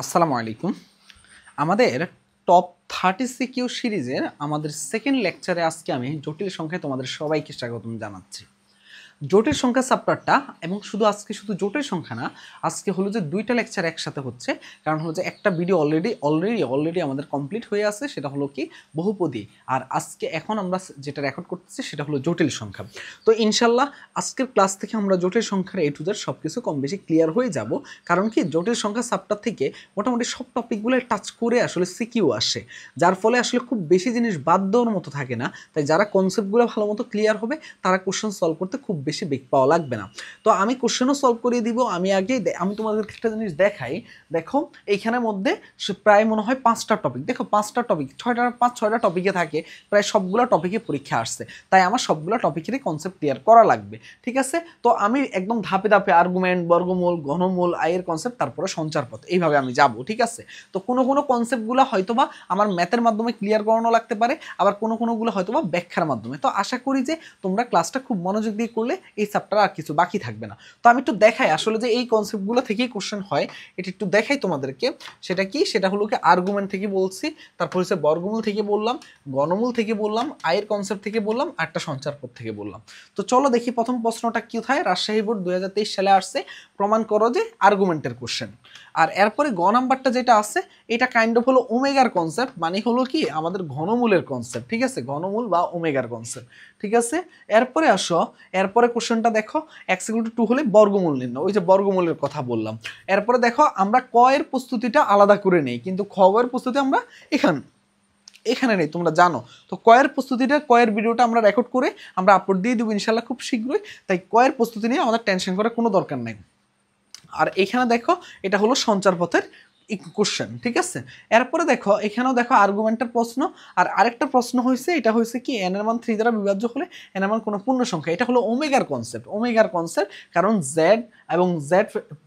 আসসালামু আলাইকুম। আমাদের টপ 30 সিকিউ সিরিজের আমাদের সেকেন্ড লেকচারে আজকে আমি জটিল সংখ্যায় তোমাদের সবাইকে স্বাগতম জানাচ্ছি। জটিল সংখ্যা চ্যাপ্টারটা এবং আজকে শুধু জটিল সংখ্যা না, আজকে হলো যে দুইটা লেকচার একসাথে হচ্ছে। কারণ হলো যে একটা ভিডিও অলরেডি আমাদের কমপ্লিট হয়ে আছে, সেটা হলো কি বহুপদী। আর আজকে এখন আমরা যেটা রেকর্ড করতেছি সেটা হলো জটিল সংখ্যা। তো ইনশাল্লাহ আজকের ক্লাস থেকে আমরা জটিল সংখ্যার এ টু জেড সব কিছু কম বেশি ক্লিয়ার হয়ে যাব। কারণ কি জটিল সংখ্যা চ্যাপ্টার থেকে মোটামুটি সব টপিকগুলো টাচ করে আসলে সিকিউ আসে, যার ফলে আসলে খুব বেশি জিনিস বাদ দেওয়ার মতো থাকে না। তাই যারা কনসেপ্টগুলো ভালো মতো ক্লিয়ার হবে তারা কোশ্চেন সলভ করতে খুব বেশি বেগ পাওয়া লাগবে না। তো আমি কোশ্চেনও সলভ করিয়ে দিব। আমি তোমাদেরকে একটা জিনিস দেখাই। দেখো এইখানের মধ্যে প্রায় মনে হয় 5টা টপিক, দেখো 5টা টপিক, 6টা টপিকে থাকে, প্রায় সবগুলো টপিকে পরীক্ষা আসছে। তাই আমার সবগুলো টপিকেরই কনসেপ্ট ক্লিয়ার করা লাগবে, ঠিক আছে? তো আমি একদম ধাপে ধাপে আর্গুমেন্ট, বর্গমূল, ঘনমূল, আয়ের কনসেপ্ট, তারপরে সঞ্চার পথ, এইভাবে আমি যাব, ঠিক আছে? তো কোনো কনসেপ্টগুলো হয়তোবা আমার ম্যাথের মাধ্যমে ক্লিয়ার করানো লাগতে পারে, আবার কোনোগুলো হয়তোবা ব্যাখ্যার মাধ্যমে। তো আশা করি যে তোমরা ক্লাসটা খুব মনোযোগ দিয়ে করলে এই চ্যাপ্টার আর কিছু বাকি থাকবে না। তো আমি একটু দেখাই আসলে যে এই কনসেপ্টগুলো থেকেই কোশ্চেন হয়, এটা একটু দেখাই তোমাদেরকে। সেটা কি, সেটা হলো কি আর্গুমেন্ট থেকে বলছি, তারপর হচ্ছে বর্গমূল থেকে বললাম, ঘনমূল থেকে বললাম, আয়ের কনসেপ্ট থেকে বললাম, আর একটা সঞ্চার পথ থেকে বললাম। তো চলো দেখি প্রথম প্রশ্নটা কি কোথায়। রাজশাহী বোর্ড 2023 সালে আসছে, প্রমাণ করো যে আর্গুমেন্টের কোশ্চেন। আর এরপরে গ নাম্বারটা যেটা আছে এটা কাইন্ড অফ হলো ওমেগার কনসেপ্ট, মানে হলো কি আমাদের ঘনমূলের কনসেপ্ট, ঠিক আছে? ঘনমূল বা ওমেগার কনসেপ্ট, ঠিক আছে? এরপরে আসো, এরপরে কোশ্চেনটা দেখো, x = 2 হলে বর্গমূল নির্ণয়, ওই যে বর্গমূলের কথা বললাম। এরপরে দেখো আমরা ক এর প্রস্তুতিটা আলাদা করে নেই, কিন্তু খ এর প্রস্তুতি আমরা এখানে নেই, তোমরা জানো। তো কয়ের প্রস্তুতিটা, কয়ের ভিডিওটা আমরা রেকর্ড করে আমরা আপলোড দিয়ে দেবো ইনশাল্লাহ খুব শীঘ্রই। তাই কয়ের প্রস্তুতি নিয়ে আমাদের টেনশন করার কোনো দরকার নাই। আর এখানে দেখো এটা হলো সঞ্চার পথের কোশ্চেন, ঠিক আছে? এরপরে দেখো এখানেও দেখো আর্গুমেন্টের প্রশ্ন। আর আরেকটা প্রশ্ন হয়েছে, এটা হয়েছে কি n এর মান 3 দ্বারা বিভাজ্য হলে n এর মান কোনো পূর্ণ সংখ্যা। এটা হলো ওমেগার কনসেপ্ট, কারণ z এবং z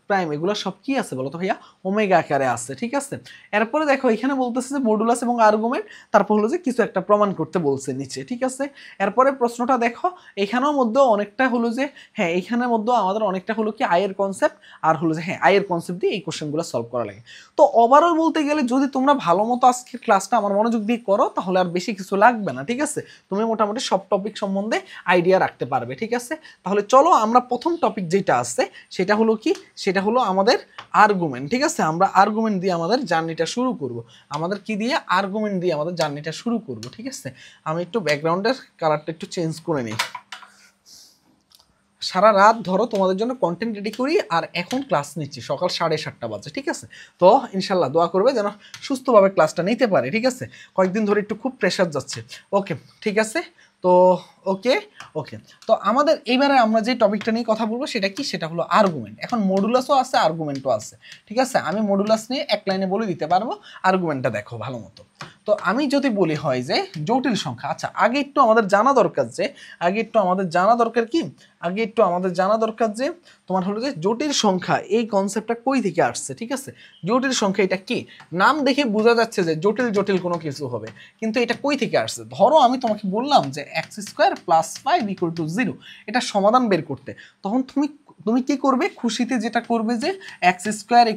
প্রাইম এগুলো সব কি আছে বলো তো ভাইয়া? ওমেগা আকারে আছে, ঠিক আছে? এরপরে দেখো এখানে বলতেছে যে মডুলাস এবং আর্গুমেন্ট, তারপর হলো যে কিছু একটা প্রমাণ করতে বলছে নিচে, ঠিক আছে? এরপরে প্রশ্নটা দেখো এখানেও মধ্যে অনেকটা হলো যে হ্যাঁ, এইখানের মধ্যে আমাদের অনেকটা হলো কি আয়ের কনসেপ্ট, আর হলো যে হ্যাঁ আয়ের কনসেপ্ট দিয়ে এই কোশ্চেনগুলো সলভ করা লাগে। তো ওভারঅল বলতে গেলে যদি তোমরা ভালো মতো আজকের ক্লাসটা আমার মনোযোগ দিয়ে করো তাহলে আর বেশি কিছু লাগবে না, ঠিক আছে? তুমি মোটামুটি সব টপিক সম্বন্ধে আইডিয়া রাখতে পারবে, ঠিক আছে? তাহলে চলো আমরা প্রথম টপিক যেটা আছে সেটা হলো কি, সেটা হলো আমাদের আর্গুমেন্ট, ঠিক আছে? আমরা আর্গুমেন্ট দিয়ে আমাদের জার্নিটা শুরু করব। আমাদের কি দিয়ে? আর্গুমেন্ট দিয়ে আমাদের জার্নিটা শুরু করব, ঠিক আছে? আমি একটু ব্যাকগ্রাউন্ডের কালারটা একটু চেঞ্জ করে নিই। সারা রাত ধরো তোমাদের জন্য কন্টেন্ট রেডি করি, আর এখন ক্লাস নিচ্ছি সকাল 7:30 বাজে, ঠিক আছে? তো ইনশাল্লাহ দোয়া করবে যেন সুস্থভাবে ক্লাসটা নিতে পারে, ঠিক আছে? কয়েকদিন ধরে একটু খুব প্রেশার যাচ্ছে। ওকে, ঠিক আছে। তো ওকে ওকে তো আমাদের এইবারে আমরা যে টপিকটা নিয়ে কথা বলবো সেটা কি, সেটা হলো আর্গুমেন্ট। এখন মডুলাসও আছে, আর্গুমেন্টও আছে, ঠিক আছে? আমি মডুলাস নিয়ে এক লাইনে বলে দিতে পারবো, আর্গুমেন্টটা দেখো ভালো মতো। তো আমি যদি বলি হয় যে জটিল সংখ্যা, আচ্ছা আগে একটু আমাদের জানা দরকার যে তোমার হলো যে জটিল সংখ্যা এই কনসেপ্টটা কই থেকে আসছে, ঠিক আছে? জটিল সংখ্যা এটা কি, নাম দেখে বোঝা যাচ্ছে যে জটিল কোনো কিছু হবে, কিন্তু এটা কই থেকে আসছে? ধরো আমি তোমাকে বললাম যে x² + 5 = 0, এটা সমাধান বের করতে, তখন তুমি কি করবে? খুশিতে যেটা করবে যে x²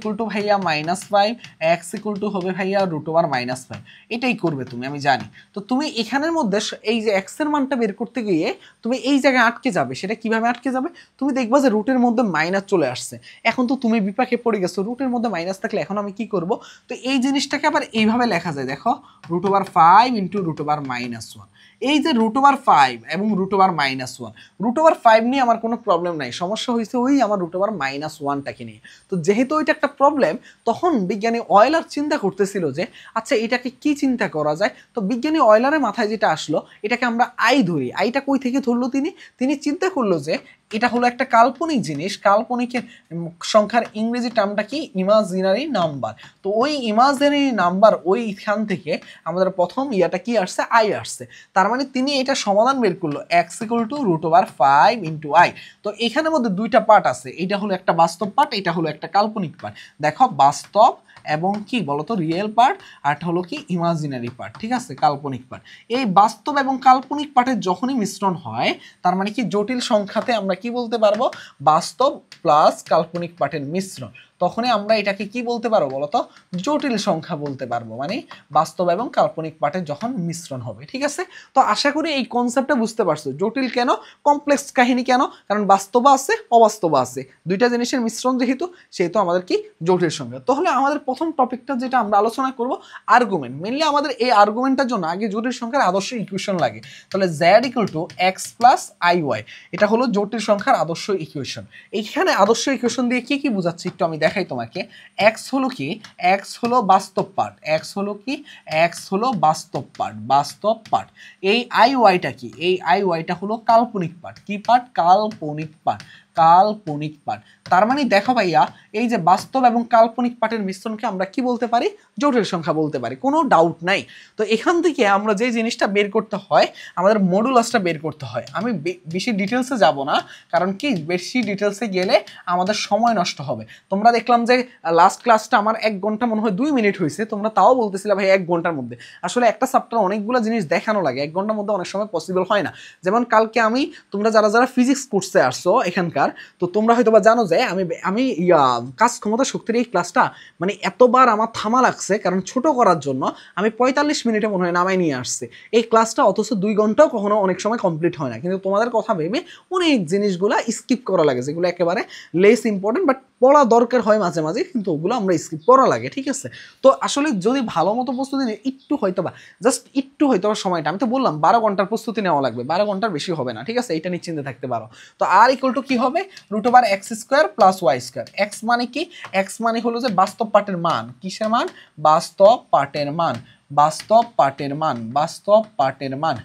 = ভাইয়া -5, x = হবে ভাইয়া √−5, এটাই করবে তুমি, আমি জানি। তো তুমি এখানের মধ্যে এই যে x এর মানটা বের করতে গিয়ে তুমি এই জায়গায় আটকে যাবে। সেটা কিভাবে আটকে যাবে? তুমি দেখবা যে রুটের মধ্যে মাইনাস চলে আসছে। এখন তো তুমি বিপাকে পড়ে গেছো, রুটের মধ্যে মাইনাস থাকলে এখন আমি কি করব? তো এই জিনিসটাকে আবার এইভাবে লেখা যায়, দেখো √5 × √−1। এই যে √5 এবং √−1, √5 নিয়ে আমার কোনো প্রবলেম নাই, সমস্যা হয়েছে ওই আমার √−1টাকে নিয়ে। তো যেহেতু ওইটা একটা প্রবলেম, তখন বিজ্ঞানী অয়েলার চিন্তা করতেছিল যে আচ্ছা এটাকে কি চিন্তা করা যায়। তো বিজ্ঞানী অয়েলারের মাথায় যেটা আসলো, এটাকে আমরা আই ধরি। আইটা কই থেকে ধরলো? তিনি চিন্তা করলো যে এটা হলো একটা কাল্পনিক জিনিস, কাল্পনিকের সংখ্যার ইংরেজি টার্মটা কি? Imaginary number. তো ওই ইমাজিনারি নাম্বার ওইখান থেকে আমাদের প্রথম ইয়াটা কি আসছে? আই আসছে। তার মানে তিনি এটা সমাধান বের করলো, x = √5 × i। তো এখানের মধ্যে দুইটা পার্ট আছে, এটা হলো একটা বাস্তব পার্ট, এটা হলো একটা কাল্পনিক পার্ট। দেখো বাস্তব এবং কি বলতো রিয়েল পার্ট, আর হলো কি ইমাজিনারি পার্ট, ঠিক আছে? কাল্পনিক পার্ট। এই বাস্তব এবং কাল্পনিক পার্টের যখনই মিশ্রণ হয়, তার মানে কি জটিল সংখ্যাতে আমরা কি বলতে পারবো? বাস্তব প্লাস কাল্পনিক পার্টের মিশ্রণ। তখনই আমরা এটাকে কি বলতে পারবো বলতো, জটিল সংখ্যা বলতে পারবো, মানে বাস্তব এবং কাল্পনিক পার্টের যখন মিশ্রণ হবে। ঠিক আছে, তো আশা করি এই কনসেপ্টটা বুঝতে পারছো। জটিল কেন, কমপ্লেক্স কাহিনী কেন, কারণ বাস্তব আছে অবাস্তব আছে, দুইটা জিনিসের মিশ্রণ যেহেতু, সেহেতু আমাদের কি জটিল সংখ্যা। তাহলে আমাদের প্রথম টপিকটা যেটা আমরা আলোচনা করব আর্গুমেন্ট। মেনলি আমাদের এই আর্গুমেন্টটার জন্য আগে জটিল সংখ্যার আদর্শ ইকুয়েশন লাগে। তাহলে z = x + iy, এটা হলো জটিল সংখ্যার আদর্শ ইকুয়েশন। এইখানে আদর্শ ইকুয়েশন দিয়ে কি কি বোঝাচ্ছি একটু আমি দেখাই তোমাকে। x হলো কি, x হলো বাস্তব পার্ট, x হলো কি, x হলো বাস্তব পার্ট, বাস্তব পার্ট। এই iy-টা কি, এই iy-টা হলো কাল্পনিক পার্ট। কি পার্ট, কাল্পনিক পার্ট, কাল্পনিক পার্ট। তার মানে দেখো ভাইয়া, এই যে বাস্তব এবং কাল্পনিক পার্টের মিশ্রণকে আমরা কি বলতে পারি, জটিল সংখ্যা বলতে পারি, কোনো ডাউট নাই। তো এখান থেকে আমরা যে জিনিসটা বের করতে হয়, আমাদের মডুলাসটা বের করতে হয়। আমি বেশি ডিটেলসে যাব না, কারণ কি বেশি ডিটেলসে গেলে আমাদের সময় নষ্ট হবে। তোমরা দেখলাম যে লাস্ট ক্লাসটা আমার 1 ঘন্টা মনে হয় 2 মিনিট হয়েছে, তোমরা তাও বলতেছিলে ভাই 1 ঘন্টার মধ্যে। আসলে একটা চ্যাপ্টার অনেকগুলো জিনিস দেখানো লাগে, 1 ঘন্টার মধ্যে অনেক সময় পসিবল হয় না। যেমন কালকে আমি, তোমরা যারা যারা ফিজিক্স কোর্সে আসছো এখানকার, তো তোমরা হয়তো বা জানো যে আমি কাজ ক্ষমতা শক্তির এই ক্লাসটা মানে এতবার আমার থামা লাগছে, কারণ ছোট করার জন্য আমি 45 মিনিটে মনে হয় নামাই নিয়ে আসছে এই ক্লাসটা, অথচ 2 ঘন্টাও কখনো অনেক সময় কমপ্লিট হয় না। কিন্তু তোমাদের কথা ভেবে অনেক জিনিসগুলো স্কিপ করা লাগে, যেগুলো একেবারে লেস ইম্পর্টেন্ট, বাট পড়া দরকার হয় মাঝে মাঝে, কিন্তু ওগুলো আমরা স্কিপ করা লাগে। ঠিক আছে, তো আসলে যদি ভালো মতো প্রস্তুতি নিই, একটু হয়তো বা জাস্ট একটু হয়তো সময়টা, আমি তো বললাম 12 ঘন্টার প্রস্তুতি নেওয়া লাগবে, 12 ঘন্টার বেশি হবে না। ঠিক আছে, এইটা নিশ্চিন্তে থাকতে পারো। তো r = কি হবে, √x² + y²। x মানে কি, x মানে হলো যে বাস্তব পার্টের মান। কিসের মান, বাস্তব পার্টের মান, বাস্তব পার্টের মান, বাস্তব পার্টের মান।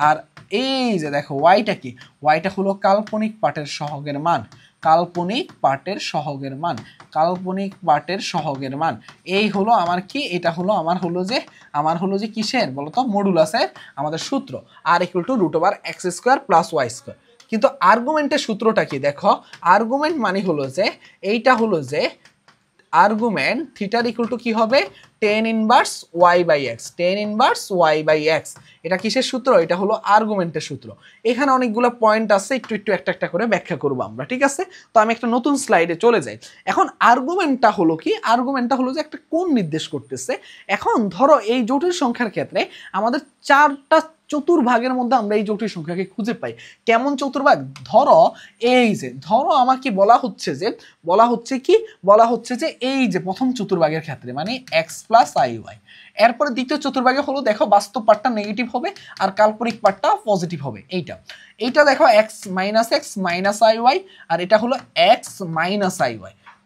আর এই যে দেখো y-টা কি, y-টা হলো কাল্পনিক পার্টের সহগের মান, কাল্পনিক পার্টের সহগের মান, কাল্পনিক পার্টের সহগের মান। এই হলো আমার কি, এটা হলো আমার হলো যে কিসের বলতো, মডুলাসের আমাদের সূত্র, r = √x² + y²। কিন্তু আর্গুমেন্টের সূত্রটা কি দেখো, আর্গুমেন্ট মানে হলো যে এইটা হলো যে আর্গুমেন্ট থিটা = কি হবে, tan inverse y/x, tan inverse y/x। এটা কিসের সূত্র, এটা হলো আর্গুমেন্টের সূত্র। এখানে অনেকগুলো পয়েন্ট আছে, একটু একটু একটা একটা করে ব্যাখ্যা করব আমরা। ঠিক আছে, তো আমি একটা নতুন স্লাইডে চলে যাই। এখন আর্গুমেন্টটা হলো কি, আর্গুমেন্টটা হলো যে একটা কোণ নির্দেশ করতেছে। এখন ধরো এই জটিল সংখ্যার ক্ষেত্রে আমাদের 4টা চতুর্ভাগের মধ্যে আমরা এই জটিল সংখ্যাকে খুঁজে পাই। কেমন চতুর্ভাগ, ধরো এই যে, ধরো আমাকে বলা হচ্ছে যে এই যে প্রথম চতুর্ভাগের ক্ষেত্রে মানে x + iy, এরপরে দ্বিতীয় চতুর্ভাগে হলো দেখো বাস্তব পার্টটা নেগেটিভ হবে আর কাল্পনিক পার্টটা পজিটিভ হবে। এইটা দেখো x - iy, আর এটা হলো x - iy।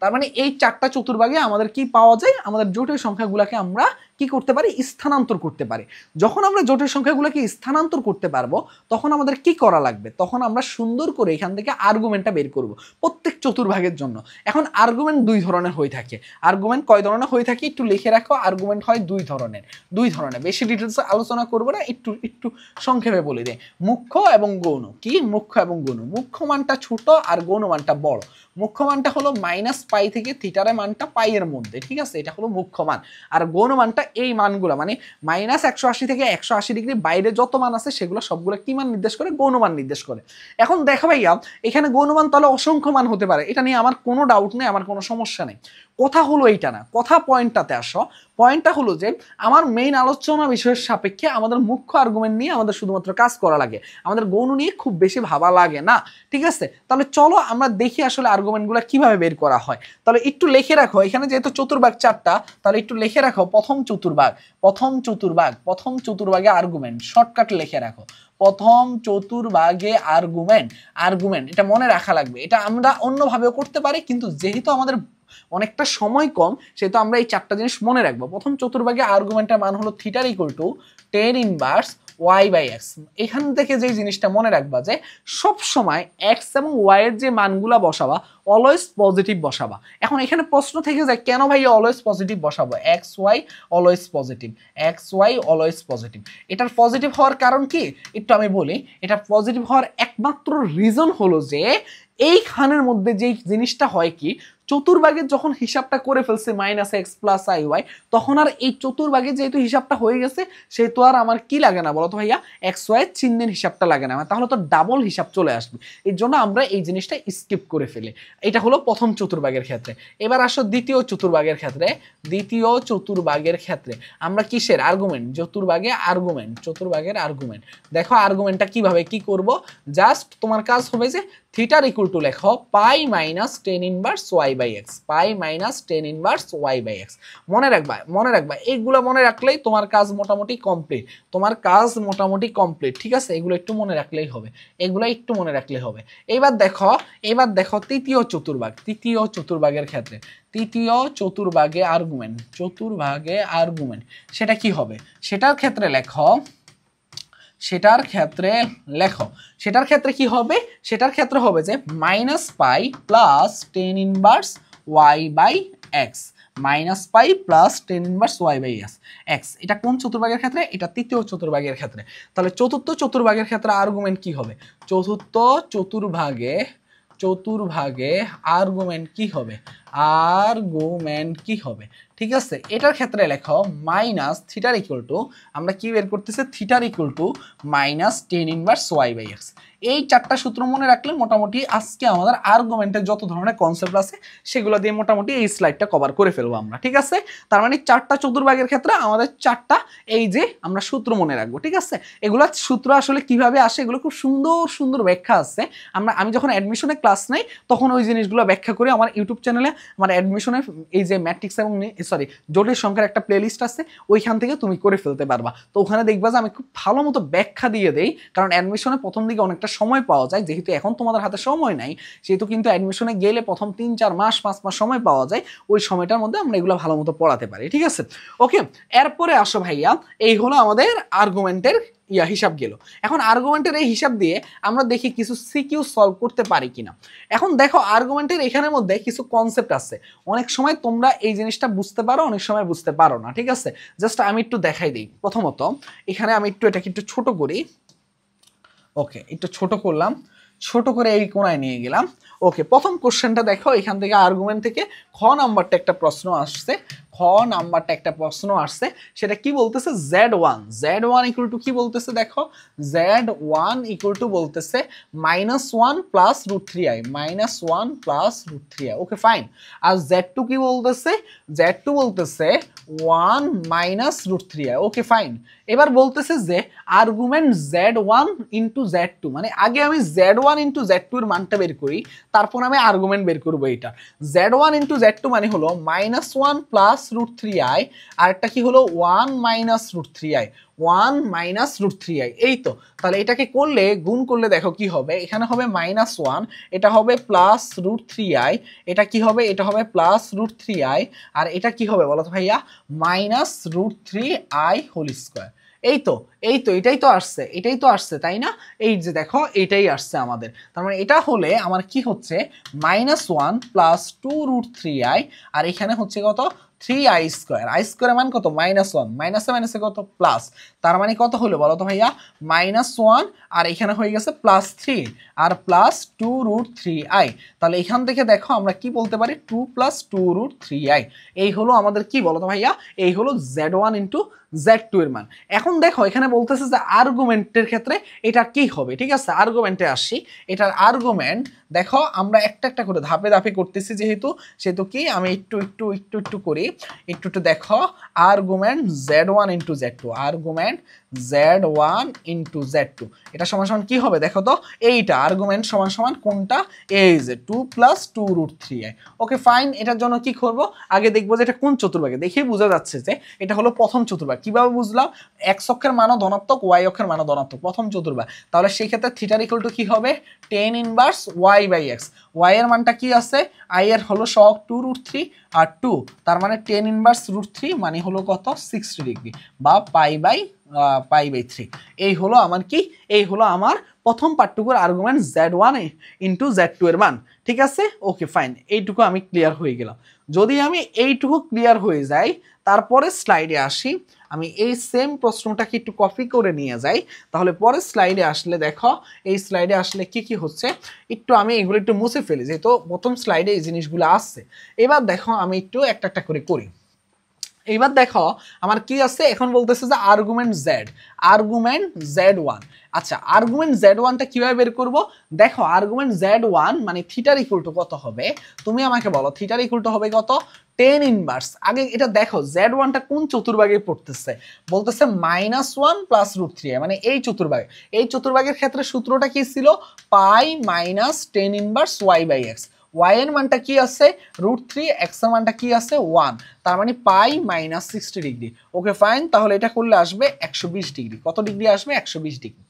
তার মানে এই 4টা চতুর্ভাগে আমাদের কি পাওয়া যায়, আমাদের জটিল সংখ্যাগুলোকে আমরা কি করতে পারি, স্থানান্তর করতে পারি। যখন আমরা জটিল সংখ্যাগুলোকে স্থানান্তর করতে পারবো, তখন আমাদের কি করা লাগবে, তখন আমরা সুন্দর করে এখান থেকে আর্গুমেন্টটা বের করব প্রত্যেক চতুর্ভাগের জন্য। এখন আর্গুমেন্ট 2 ধরনের হয়ে থাকে। আর্গুমেন্ট কয় ধরনের হয়ে থাকে একটু লিখে রাখো, আর্গুমেন্ট হয় 2 ধরনের। বেশি ডিটেলসে আলোচনা করবো না, একটু সংক্ষেপে বলে দেয়। মুখ্য এবং গৌণ। কি মুখ্য এবং গৌণ, মুখ্য মানটা ছোট আর গৌণ মানটা বড়। মুখ্য মানটা হলো -π থেকে থিটার মানটা পাই এর মধ্যে। ঠিক আছে, এটা হলো মুখ্য মান। আর গৌণ মানটা এই মানগুলো মানে -180 থেকে 180 ডিগ্রি বাইরে যত মান আছে সেগুলো সবগুলো কি মান নির্দেশ করে, গৌণ মান নির্দেশ করে। এখন দেখো ভাইয়া, এখানে গৌণ মান তাহলে অসংখ্য মান হতে পারে, এটা নিয়ে আমার কোনো ডাউট নেই, আমার কোনো সমস্যা নেই। কথা হলো এইটা না, কথা পয়েন্টটাতে আসো। পয়েন্টটা হলো যে আমার মেইন আলোচনা বিষয়ের সাপেক্ষে আমাদের মুখ্য আর্গুমেন্ট নিয়ে আমাদের শুধুমাত্র কাজ করা লাগে, আমাদের গৌণ নিয়ে খুব বেশি ভাবা লাগে না। ঠিক আছে, তাহলে চলো আমরা দেখি আসলে আর্গুমেন্টগুলো কিভাবে বের করা হয়। তাহলে একটু লিখে রাখো, এখানে যেহেতু চতুর্ভাগ 4টা, তাহলে একটু লিখে রাখো প্রথম চতুর্ভাগে আর্গুমেন্ট, শর্টকাট লিখে রাখো। প্রথম চতুর্ভাগে আর্গুমেন্ট এটা মনে রাখা লাগবে। এটা আমরা অন্যভাবেও করতে পারি, কিন্তু যেহেতু আমাদের অনেকটা সময় কম, সেহেতু আমরা এই 4টা জিনিস মনে রাখবো। প্রথম চতুর্ভাগে আর্গুমেন্টের মান হলো থিটা = tan ইনভার্স y/x। এখান থেকে যে জিনিসটা মনে রাখবা যে সব সময় x এবং y এর যে মানগুলা বসাবা অলওয়েজ পজিটিভ বসাবা। এখন এখানে প্রশ্ন থেকে যায়, কেন ভাই অলওয়েজ পজিটিভ বসাবো, xy অলওয়েজ পজিটিভ। এটার পজিটিভ হওয়ার কারণ কি একটু আমি বলি। এটা পজিটিভ হওয়ার একমাত্র রিজন হলো যে এইখানের মধ্যে যেই জিনিসটা হয় কি, চতুর্ভাগের যখন হিসাবটা করে ফেলছে -x + iy, তখন আর এই চতুর্ভাগে যেহেতু হিসাবটা হয়ে গেছে সেহেতু আর আমার কি লাগে না বলতো ভাইয়া, xy চিহ্নের হিসাবটা লাগে না, তাহলে তো ডাবল হিসাব চলে আসবে। এর জন্য আমরা এই জিনিসটা স্কিপ করে ফেলি। এটা হলো প্রথম চতুর্ভাগের ক্ষেত্রে। এবার আসো দ্বিতীয় চতুর্ভাগের ক্ষেত্রে। দ্বিতীয় চতুর্ভাগের ক্ষেত্রে আমরা কিসের আর্গুমেন্ট, চতুর্ভাগের আর্গুমেন্ট। দেখো আর্গুমেন্টটা কিভাবে কি করব, জাস্ট তোমার কাজ হবে যে থিটার ইকুয়াল টু লেখো pi minus tan inverse y by x, pi minus tan inverse y by x. মনে রাখবা এইগুলো মনে রাখলেই তোমার কাজ মোটামুটি কমপ্লিট, ঠিক আছে? এগুলো একটু মনে রাখলেই হবে, এবার দেখো তৃতীয় চতুর্ভাগের ক্ষেত্রে, তৃতীয় চতুর্ভাগে আর্গুমেন্ট সেটা কি হবে, সেটার ক্ষেত্রে কি হবে, সেটার ক্ষেত্রে হবে যে minus pi plus tan inverse y by x, minus pi plus tan inverse y by x. এটা কোন চতুর্ভাগের ক্ষেত্রে? এটা তৃতীয় চতুর্ভাগের ক্ষেত্রে। তাহলে চতুর্থ চতুর্ভাগের ক্ষেত্রে আর্গুমেন্ট কি হবে? চতুর্থ চতুর্ভাগে আর্গুমেন্ট কি হবে, ঠিক আছে? এটার ক্ষেত্রে লেখো মাইনাস থিটার ইকুয়াল টু, আমরা কি বের করতেছি, থিটার equal to minus tan inverse y by x. এই চারটা সূত্র মনে রাখলে মোটামুটি আজকে আমাদের আর্গুমেন্টের যত ধরনের কনসেপ্ট আছে সেগুলো দিয়ে মোটামুটি এই স্লাইডটা কভার করে ফেলবো আমরা, ঠিক আছে? তার মানে চারটা চতুর্ভাগের ক্ষেত্রে আমাদের চারটা এই যে আমরা সূত্র মনে রাখবো, ঠিক আছে? এগুলো সূত্র আসলে কিভাবে আসে এগুলো খুব সুন্দর ব্যাখ্যা আছে। আমি যখন অ্যাডমিশনে ক্লাস নেই তখন ওই জিনিসগুলো ব্যাখ্যা করে আমার ইউটিউব চ্যানেলে আমার অ্যাডমিশনের এই যে ম্যাট্রিক্স এবং জটিল সংখ্যার একটা প্লেলিস্ট আছে, ওইখান থেকে তুমি করে ফেলতে পারবা। তো ওখানে দেখবা যে আমি খুব ভালো মতো ব্যাখ্যা দিয়ে দেই, কারণ অ্যাডমিশনে প্রথম দিকে অনেকটা সময় পাওয়া যায়, যেহেতু এখন তোমাদের হাতে সময় নাই সেহেতু কিন্তু অ্যাডমিশনে গেলে প্রথম 3-4 মাস 5 মাস সময় পাওয়া যায়, ওই সময়টার মধ্যে আমরা এগুলো ভালো মতো পড়াতে পারি, ঠিক আছে? ওকে, এরপরে আসো ভাইয়া, এই হলো আমাদের আর্গুমেন্টের হিসাব গেল। এখন আর্গুমেন্টের এই হিসাব দিয়ে আমরা দেখি কিছু সিকিউ সলভ করতে পারি কিনা। এখন দেখো আর্গুমেন্টের এখানের মধ্যে কিছু কনসেপ্ট আছে, অনেক সময় তোমরা এই জিনিসটা বুঝতে পারো, অনেক সময় বুঝতে পারো না, ঠিক আছে? জাস্ট আমি একটু দেখাই দিই। প্রথমত এখানে আমি এটাকে একটু ছোট করি। ওকে, একটু ছোট করলাম, ছোট করে এই কোণায় নিয়ে গেলাম। ওকে, প্রথম কোশ্চেনটা দেখো, এখান থেকে আর্গুমেন্ট থেকে খ নাম্বারটা একটা প্রশ্ন আসছে, সেটা কি বলতেছে, z1 ইকুয়াল টু কি বলতেছে, দেখো z1 ইকুয়াল টু বলতেছে -1 plus √3i, -1 plus √3i। Okay fine. আর z2 কি বলতেছে, z2 বলতেছে 1 মাইনাস √3i। Okay fine. এবার বলতেছে যে আর্গুমেন্ট z1 ইন্টু z2, মানে আগে আমি z1 ইন্টু z2 এর মানটা বের করি, তারপর আমি আর্গুমেন্ট বের করবো। এটা z1 ইন্টু z2 মানে হলো -1 প্লাস √3i, আর একটা কি হলো 1 মাইনাস √3i, 1 মাইনাস √3i। এই তো, তাহলে এটাকে করলে গুণ করলে দেখো কি হবে, এখানে হবে -1, এটা হবে প্লাস √3i, এটা কি হবে, এটা হবে প্লাস √3i, আর এটা কি হবে বলো তো ভাইয়া, মাইনাস √3i হোল স্কয়ার। এই তো এটাই তো আসছে তাই না? এই যে দেখো এটাই আসছে আমাদের। তার মানে এটা হলে আমার কি হচ্ছে, -1 প্লাস 2√3i, আর এখানে হচ্ছে কত, 3i স্কয়ার। i স্কয়ারের মান কত, -1, মাইনাসে মাইনাসে কত, প্লাস। তার মানে কত হলো বলো তো ভাইয়া, -1, আর এখানে হয়ে গেছে +3 আর প্লাস 2√3i। তাহলে এখান থেকে দেখো আমরা কি বলতে পারি, 2 প্লাস 2√3i। এই হলো আমাদের কি বলো তো ভাইয়া, এই হলো z1 ইন্টু z2 এর মান। এখন দেখো এখানে বলতেছে যে আর্গুমেন্টের ক্ষেত্রে এটা কি হবে, ঠিক আছে? আর্গুমেন্টে আসি। এটার আর্গুমেন্ট দেখো আমরা একটা করে ধাপে ধাপে করতেছি, সেহেতু কি আমি একটু করি, একটু দেখো। Argument z1 into z2, argument z1 into z2, এটা সমান সমান কি হবে দেখো তো, এইটা আর্গুমেন্ট সমান সমান কোনটা, এই যে 2 প্লাস 2√3i। Okay fine. এটার জন্য কি করব, আগে দেখবো যে এটা কোন চতুর্ভাগে, দেখে বোঝা যাচ্ছে যে এটা হলো প্রথম চতুর্ভাগ। কিভাবে বুঝলাম, x অক্ষের মানও ধনাত্মক, y অক্ষের মানও ধনাত্মক, প্রথম চতুর্ভাগ। তাহলে সেই ক্ষেত্রে থিটার ইকুয়াল টু কি হবে, tan inverse y by x। y এর মানটা কি আছে, i এর হলো সহগ 2√3 আর 2, তার মানে tan ইনভার্স √3 মানে হলো কত, 60 ডিগ্রি বা π/3। এই হলো আমার কি, এই হলো আমার প্রথম পার্টটুকুর আর্গুমেন্ট z1 ইন্টু z2 এর মান, ঠিক আছে? ওকে ফাইন, এইটুকু আমি ক্লিয়ার হয়ে গেলাম। যদি আমি এইটুকু ক্লিয়ার হয়ে যাই, তারপরে স্লাইডে আসি। আমি এই সেম প্রশ্নটাকে একটু কপি করে নিয়ে যাই, তাহলে পরের স্লাইডে আসলে দেখো, এই স্লাইডে আসলে কি কি হচ্ছে একটু আমি এগুলো একটু মুছে ফেলি, যেহেতু প্রথম স্লাইডে এই জিনিসগুলো আসছে। এবার দেখো আমি একটু একটা একটা করে করি। এইবার দেখো আমার কি আছে, এখন বলতেছে যে argument Z, argument Z one. আচ্ছা, আর্গুমেন্ট জেড ওয়ানটা কিভাবে বের করব? দেখো আর্গুমেন্ট জেড ওয়ান মানে থিটার ইকুয়াল টু কত হবে, তুমি আমাকে বলো থিটার ইকুয়াল টু হবে কত? Ten inverse. আগে এটা দেখো জেড ওয়ানটা কোন চতুর্ভাগে পড়তেছে, বলতেছে -1 প্লাস √3, মানে এই চতুর্ভাগে। এই চতুর্ভাগের ক্ষেত্রে সূত্রটা কি ছিল? Pi minus tan inverse y by x. y এর মানটা কি আছে √3, x এর মানটা কি আছে 1, তার মানে পাই মাইনাস 60 ডিগ্রি। ওকে ফাইন, তাহলে এটা করলে আসবে 120 ডিগ্রি। কত ডিগ্রি আসবে? 120 ডিগ্রি।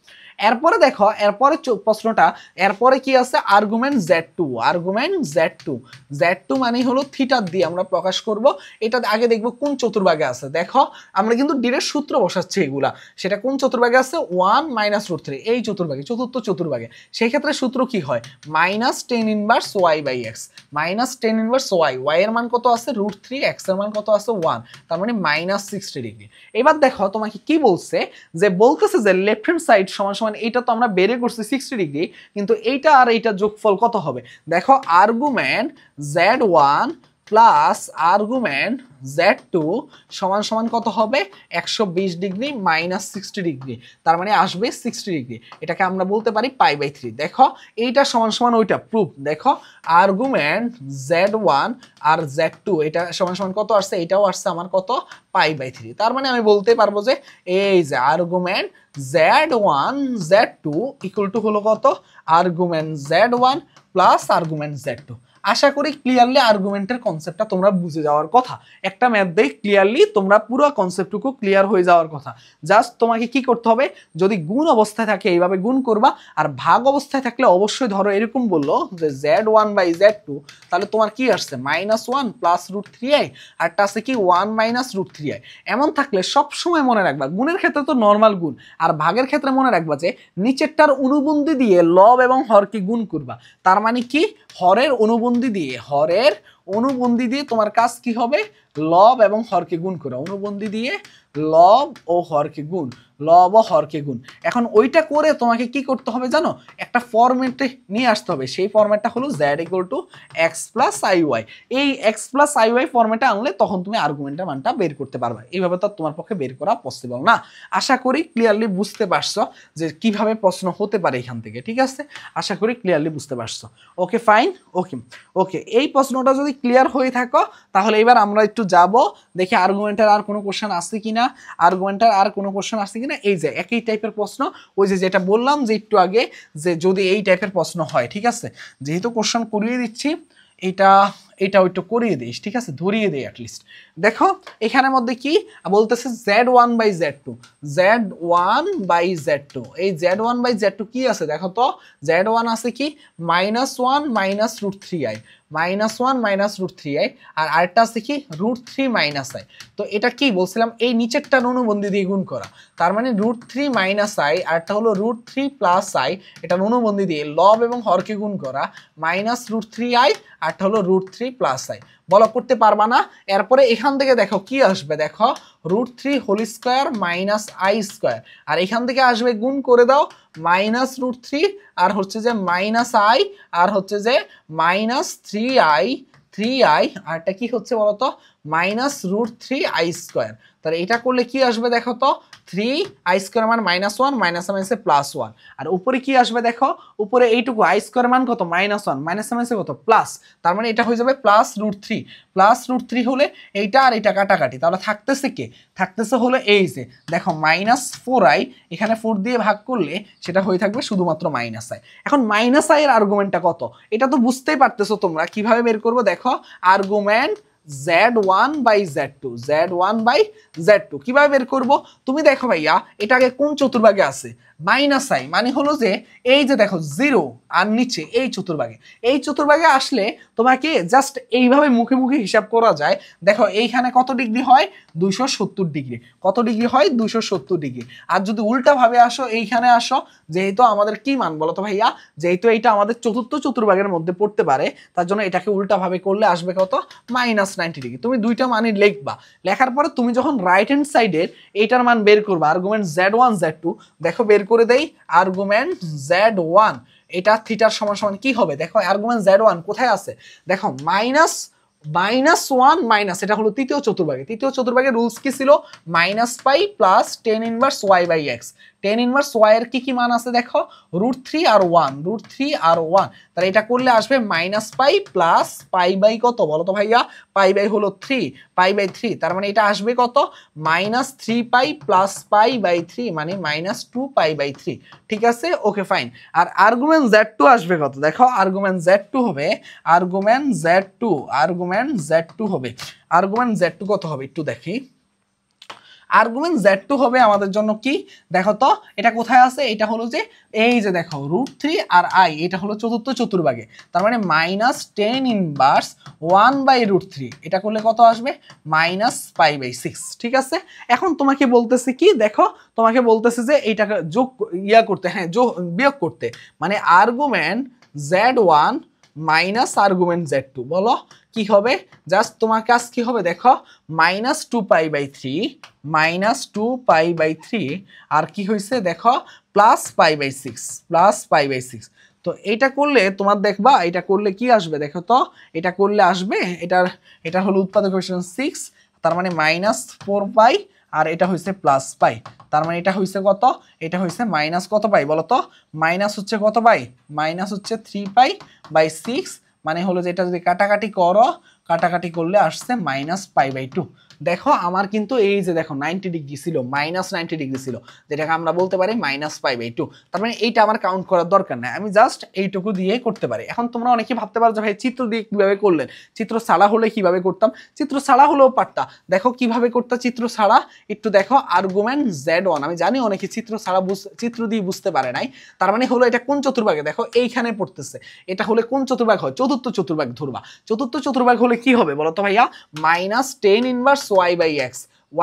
এরপরে দেখো, এরপরে প্রশ্নটা, এরপরে কি আছে? Argument Z2, argument Z2, Z2 মানে হলো থিটা দিয়ে আমরা প্রকাশ করব। এটা আগে দেখব কোন চতুর্ভাগে আছে। দেখো আমরা কিন্তু ডিরেক্ট সূত্র বসাচ্ছি এগুলা, সেটা কোন চতুর্ভাগে আছে? 1 মাইনাস √3, এই চতুর্ভাগে, চতুর্থ চতুর্ভাগে। সেই ক্ষেত্রে সূত্র কি হয়? Minus tan inverse y by x, minus tan inverse y, y এর মান কত আছে √3, এক্স এর মান কত আছে 1, তার মানে মাইনাস 60 ডিগ্রি। এবার দেখো তোমাকে কি বলছে, যে বলতেছে যে লেফট হ্যান্ড সাইড সমান সমান, এইটা তো আমরা বেরে করছি 60 ডিগ্রি, কিন্তু এইটা আর এইটা যোগফল কত হবে? দেখো argument Z1 plus argument Z2 সমান সমান কত হবে? 120 ডিগ্রি মাইনাস 60 ডিগ্রি, তার মানে আসবে 60 ডিগ্রি। এটাকে আমরা বলতে পারি π/3। দেখো এইটা সমান সমান ওইটা প্রুফ। দেখো আর্গুমেন্ট Z1 আর Z2 এটা সমান সমান কত আসছে? এটাও আসছে আমার কত? π/3। তার মানে আমি বলতে পারবো যে এই যে argument Z1 Z2 equal to হলো কত? Argument Z1 plus argument Z2। আশা করি ক্লিয়ারলি আর্গুমেন্টের কনসেপ্টটা তোমরা বুঝে যাওয়ার কথা। একটা ম্যাথ দিয়ে ক্লিয়ারলি তোমরা পুরো কনসেপ্টটুকু ক্লিয়ার হয়ে যাওয়ার কথা। জাস্ট তোমাকে কি করতে হবে, যদি গুণ অবস্থায় থাকে এইভাবে গুণ করবা, আর ভাগ অবস্থায় থাকলে অবশ্যই ধরো এরকম বললো যে Z1 বাই Z2, তাহলে তোমার কি আসছে? -1 প্লাস √3i, আরটা আছে কি 1 মাইনাস √3i। এমন থাকলে সবসময় মনে রাখবা, গুণের ক্ষেত্রে তো নর্মাল গুণ, আর ভাগের ক্ষেত্রে মনে রাখবা যে নিচেরটার অনুবন্ধী দিয়ে লব এবং হরকে গুণ করবা। তার মানে কি? হরের অনুবন্ধী দিয়ে, হরের অনুবন্ধী দিয়ে তোমার কাজ কি হবে? লব এবং হরকে গুণ করা। অনুবন্ধী দিয়ে লব ও হরকে গুণ, লব ও হরকে গুণ। এখন ওইটা করে তোমাকে কি করতে হবে জানো? একটা ফরম্যাটে নিয়ে আসতে হবে। সেই ফরম্যাটটা হলো z = x প্লাস iy। এই x প্লাস iy ফরম্যাটে আনলে তখন তুমি আর্গুমেন্টের মানটা বের করতে পারবে। এইভাবে তো তোমার পক্ষে বের করা পসিবল না। আশা করি ক্লিয়ারলি বুঝতে পারছো যে কিভাবে প্রশ্ন হতে পারে এখান থেকে। ঠিক আছে, আশা করি ক্লিয়ারলি বুঝতে পারছো। ওকে ফাইন, ওকে ওকে। এই প্রশ্নটা যদি ক্লিয়ার হয়ে থাকো, তাহলে এবার আমরা একটু যাব দেখি আর্গুমেন্টের আর কোনো কোশ্চেন আছে কিনা, আর্গুমেন্টের আর কোনো কোশ্চেন আছে কিনা। এই যে একই টাইপের প্রশ্ন, ওই যে যেটা বললাম যে একটু আগে, যে যদি এই টাইপের প্রশ্ন হয়, ঠিক আছে, যেহেতু কোশ্চেন করিয়ে দিচ্ছি, এটা একটু করিয়ে দিস, ঠিক আছে, ধরিয়ে দেই অ্যাটলিস্ট। দেখো এখানের মধ্যে কি বলতেছে? Z1 by Z2, Z1 by Z2। এই Z1 বাই Z2 কি আছে দেখো তো? Z1 আছে কি -1 মাইনাস √3i, -1 মাইনাস √3i, আর আরেকটা আছে কি √3 মাইনাস i। তো এটা কি বলছিলাম? এই নিচেরটার অনুবন্ধী দিয়ে গুণ করা। তার মানে √3 মাইনাস i, আরটা হলো √3 প্লাস i, এটার অনুবন্ধী দিয়ে লব এবং হরকে গুণ করা, মাইনাস √3i, আরটা হলো √3 প্লাস i। বলো করতে পারবা না? এরপরে এখান থেকে দেখো কি আসবে, দেখো √3 হোল স্কোয়ার মাইনাস i², আর এখান থেকে আসবে গুণ করে দাও -√3, আর হচ্ছে যে মাইনাস i, আর হচ্ছে যে মাইনাস 3i, আর এটা কি হচ্ছে বলতো? -√3i²। তাহলে এটা করলে কি আসবে দেখো তো? 3i² মান -1, মাইনাস আছে +1, আর উপরে কি আসবে দেখো? উপরে এইটুকু i² মান কত? -1, মাইনাস আছে কত? প্লাস। তার মানে এটা হয়ে যাবে +√3, +√3 হলে এইটা আর এটা কাটাকাটি, তাহলে থাকতেছে কে? থাকতেছে হলো এই যে দেখো -4i, এখানে 4 দিয়ে ভাগ করলে সেটা হয়ে থাকবে শুধুমাত্র -i। এখন -i এর আর্গুমেন্টটা কত? এটা তো বুঝতেই পারতেছো তোমরা। কিভাবে বের করবো দেখো? Argument Z1 by Z2, Z1 by Z2 কিভাবে বের করব? তুমি দেখো ভাইয়া, এটা আগে কোন চতুর্ভাগে আছে? মাইনাস আই মানে হলো যে এই যে দেখো 0 আর নিচে এই চতুর্ভাগে আসলে তোমাকে জাস্ট এইভাবে মুখে মুখে হিসাব করা যায়। দেখো এইখানে কত ডিগ্রি হয় 270 ডিগ্রি, কত ডিগ্রি হয় 270 ডিগ্রি। আর যদি উল্টা ভাবে আসো এইখানে আসো, যেহেতু আমাদের কি মান বলো তো ভাইয়া, যেহেতু এইটা আমাদের চতুর্থ চতুর্ভাগের মধ্যে পড়তে পারে তার জন্য এটাকে উল্টা ভাবে করলে আসবে কত -90 ডিগ্রি। তুমি দুইটা মানই লিখবা, লেখার পরে তুমি যখন রাইট হ্যান্ড সাইডের এইটার মান বের করবা আর্গুমেন্ট Z1 Z2, দেখো বের করে দেই আর্গুমেন্ট Z1 এটা থিটার সমান সমান কি হবে, দেখো আর্গুমেন্ট Z1 কোথায় আছে, দেখো -1 মাইনাস, এটা হলো তৃতীয় চতুর্ভাগের রুলস কি ছিল, -পাই plus tan inverse y/x। tan inverse y এর কি মান আছে দেখো √3 আর 1, তাহলে এটা করলে আসবে -পাই প্লাস পাই বাই কত বলো তো ভাইয়া, পাই বাই হলো 3, তার মানে এটা আসবে কত -3 পাই প্লাস পাই বাই 3 মানে -2 পাই বাই 3। ঠিক আছে, ওকে ফাইন। আর আর্গুমেন্ট Z2 আসবে কত, দেখো আর্গুমেন্ট Z2 হবে কত হবে একটু দেখি। আর্গুমেন্ট Z2 হবে আমাদের জন্য কি, দেখো তো এটা কোথায় আছে, এটা হলো যে এই যে দেখো √3 আর i, এটা হলো চতুর্থ চতুর্ভাগে, তার মানে -tan ইনভার্স 1/√3, এটা করলে কত আসবে -পাই/6। ঠিক আছে, এখন তোমাকে বলতেছে কি, দেখো তোমাকে বলতেছে যে এইটাকে বিয়োগ করতে, মানে argument Z1 minus argument Z2, বলো কি হবে, জাস্ট তোমার কাজ কি হবে দেখো -2 পাই/3 আর কি হয়েছে দেখো +পাই/6। তো এটা করলে তোমার দেখবা এটা করলে কি আসবে দেখো তো, এটা করলে আসবে এটা হলো উৎপাদক কোএফিসিয়েন্ট 6, তার মানে -4 পাই আর এটা হয়েছে +পাই, তার মানে এটা হয়েছে কত, এটা হয়েছে মাইনাস কত পাই বলো তো, মাইনাস হচ্ছে কত পাই, মাইনাস হচ্ছে 3π/6, মানে হলো যে এটা যদি কাটাকাটি করো, কাটাকাটি করলে আসছে -পাই/2। দেখো আমার কিন্তু এই যে দেখো 90 ডিগ্রি ছিল, -90 ডিগ্রি ছিল, যেটাকে আমরা বলতে পারি -পাই/2। তার মানে এইটা আমার কাউন্ট করার দরকার নাই, আমি জাস্ট এইটুকু দিয়ে করতে পারি। এখন তোমরা অনেকে ভাবতে পারো যে ভাই চিত্র দিয়ে কিভাবে করলেন, চিত্র ছাড়া হলে কিভাবে করতাম, চিত্র ছাড়া হলেও পারতা। দেখো কিভাবে করতাম চিত্র ছাড়া, একটু দেখো আর্গুমেন্ট Z1, আমি জানি অনেকে চিত্র দিয়ে বুঝতে পারে নাই, তার মানে হলো এটা কোন চতুর্ভাগে, দেখো এইখানে পড়তেছে, এটা হলে কোন চতুর্ভাগ হয়, চতুর্থ চতুর্ভাগ ধরবা। চতুর্থ চতুর্ভাগ হলে কি হবে বলতো ভাইয়া, -tan ইনভার্স y/x।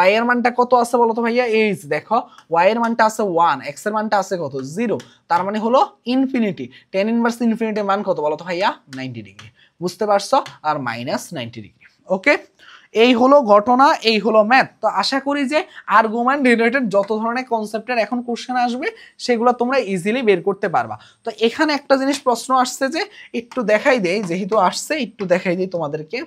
y এর মানটা কত আছে বলতো ভাইয়া, এই দেখো y এর মানটা আছে 1, x এর মানটা আছে কত 0, তার মানে হলো ইনফিনিটি। tan ইনভার্স ইনফিনিটির মান কত বলতো ভাইয়া 90 ডিগ্রি, বুঝতে পারছো, আর -90 ডিগ্রি। ওকে, এই হলো ঘটনা, এই হলো ম্যাথ। তো আশা করি যে আর্গুমেন্ট রিলেটেড যত ধরনের কনসেপ্টের এখন কোশ্চেন আসবে সেগুলো তোমরা ইজিলি বের করতে পারবা। তো এখানে একটা জিনিস প্রশ্ন আসছে যে একটু দেখাই দেই, যেহেতু আসছে একটু দেখাই দিই তোমাদেরকে,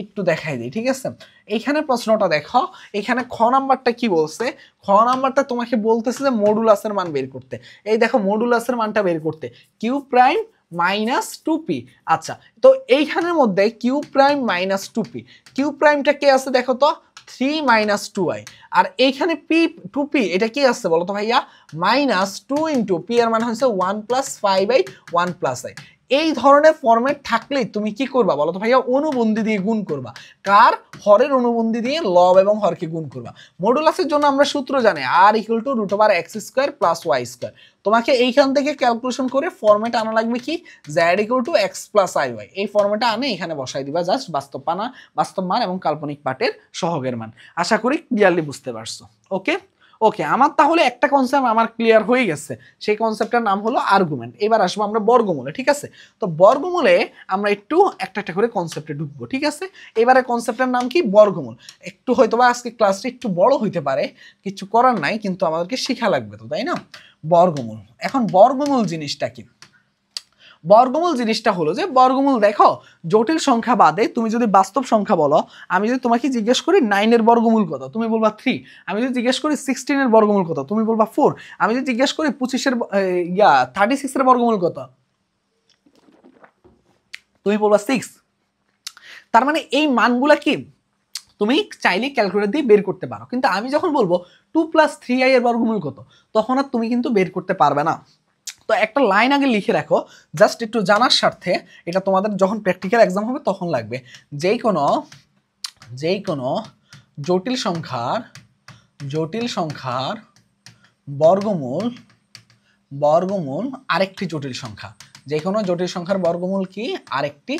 একটু দেখাই দিই। ঠিক আছে, এইখানে প্রশ্নটা দেখো, এখানে খ নাম্বারটা কি বলছে, খ নাম্বারটা তোমাকে বলতেছে যে মডুলাসের মান বের করতে। এই দেখো মডুলাসের মানটা বের করতে কিউ প্রাইম -2p। আচ্ছা, তো এইখানের মধ্যে কিউ প্রাইম -2p, কিউ প্রাইমটা কে আছে দেখো তো 3 - 2i, আর এইখানে p 2p এটা কি আছে বলো তো ভাইয়া, -2 × p এর মানে হচ্ছে 1 + 5/1 + i। এই ধরনের ফরম্যাট থাকলেই তুমি কি করবা বলো তো ভাইয়া, অনুবন্ধী দিয়ে গুণ করবা, কার হরের অনুবন্ধী দিয়ে লব এবং হরকে গুণ করবা। মডুলাসের জন্য আমরা সূত্র জানি r = √x² + y²। তোমাকে এইখান থেকে ক্যালকুলেশন করে ফরম্যাট আনা লাগবে কি, z = x + iy, এই ফরম্যাটটা আনে এখানে বসাই দিবা, জাস্ট বাস্তব মান এবং কাল্পনিক পার্টের সহগের মান। আশা করি ক্লিয়ারলি বুঝতে পারছো। ওকে, আমার তাহলে একটা কনসেপ্ট আমার ক্লিয়ার হয়ে গেছে, সেই কনসেপ্টটার নাম হলো আর্গুমেন্ট। এবার আসবো আমরা বর্গমূলে। ঠিক আছে, তো বর্গমূলে আমরা একটু একটা একটা করে কনসেপ্টে ঢুকবো। ঠিক আছে, এবারে কনসেপ্টের নাম কি, বর্গমূল। একটু হয়তোবা আজকে ক্লাসটা একটু বড় হইতে পারে, কিছু করার নাই, কিন্তু আমাদেরকে শেখা লাগবে তো, তাই না। বর্গমূল, এখন বর্গমূল জিনিসটা কি, বর্গমূল জিনিসটা হলো যে বর্গমূল দেখো জটিল সংখ্যা বাদে তুমি যদি বাস্তব সংখ্যা বলো, আমি যদি তোমাকে জিজ্ঞেস করি 9 এর বর্গমূল কত, তুমি বলবা 3। আমি যদি জিজ্ঞেস করি 16 এর বর্গমূল কত, তুমি বলবা 4। আমি যদি জিজ্ঞেস করি 36 এর বর্গমূল কত, তুমি বলবা 6। তার মানে এই মানগুলা কি তুমি চাইলে ক্যালকুলেটর দিয়ে বের করতে পারো, কিন্তু আমি যখন বলবো 2 + 3i এর বর্গমূল কত, তখন আর তুমি কিন্তু বের করতে পারবে না। তো একটা লাইন আগে লিখে রাখো, জাস্ট একটু জানার স্বার্থে, এটা তোমাদের যখন প্র্যাকটিক্যাল এক্সাম হবে তখন লাগবে। যেই কোনো জটিল সংখ্যার বর্গমূল বর্গমূল আরেকটি জটিল সংখ্যা। যে কোনো জটিল সংখ্যার বর্গমূল কি আরেকটি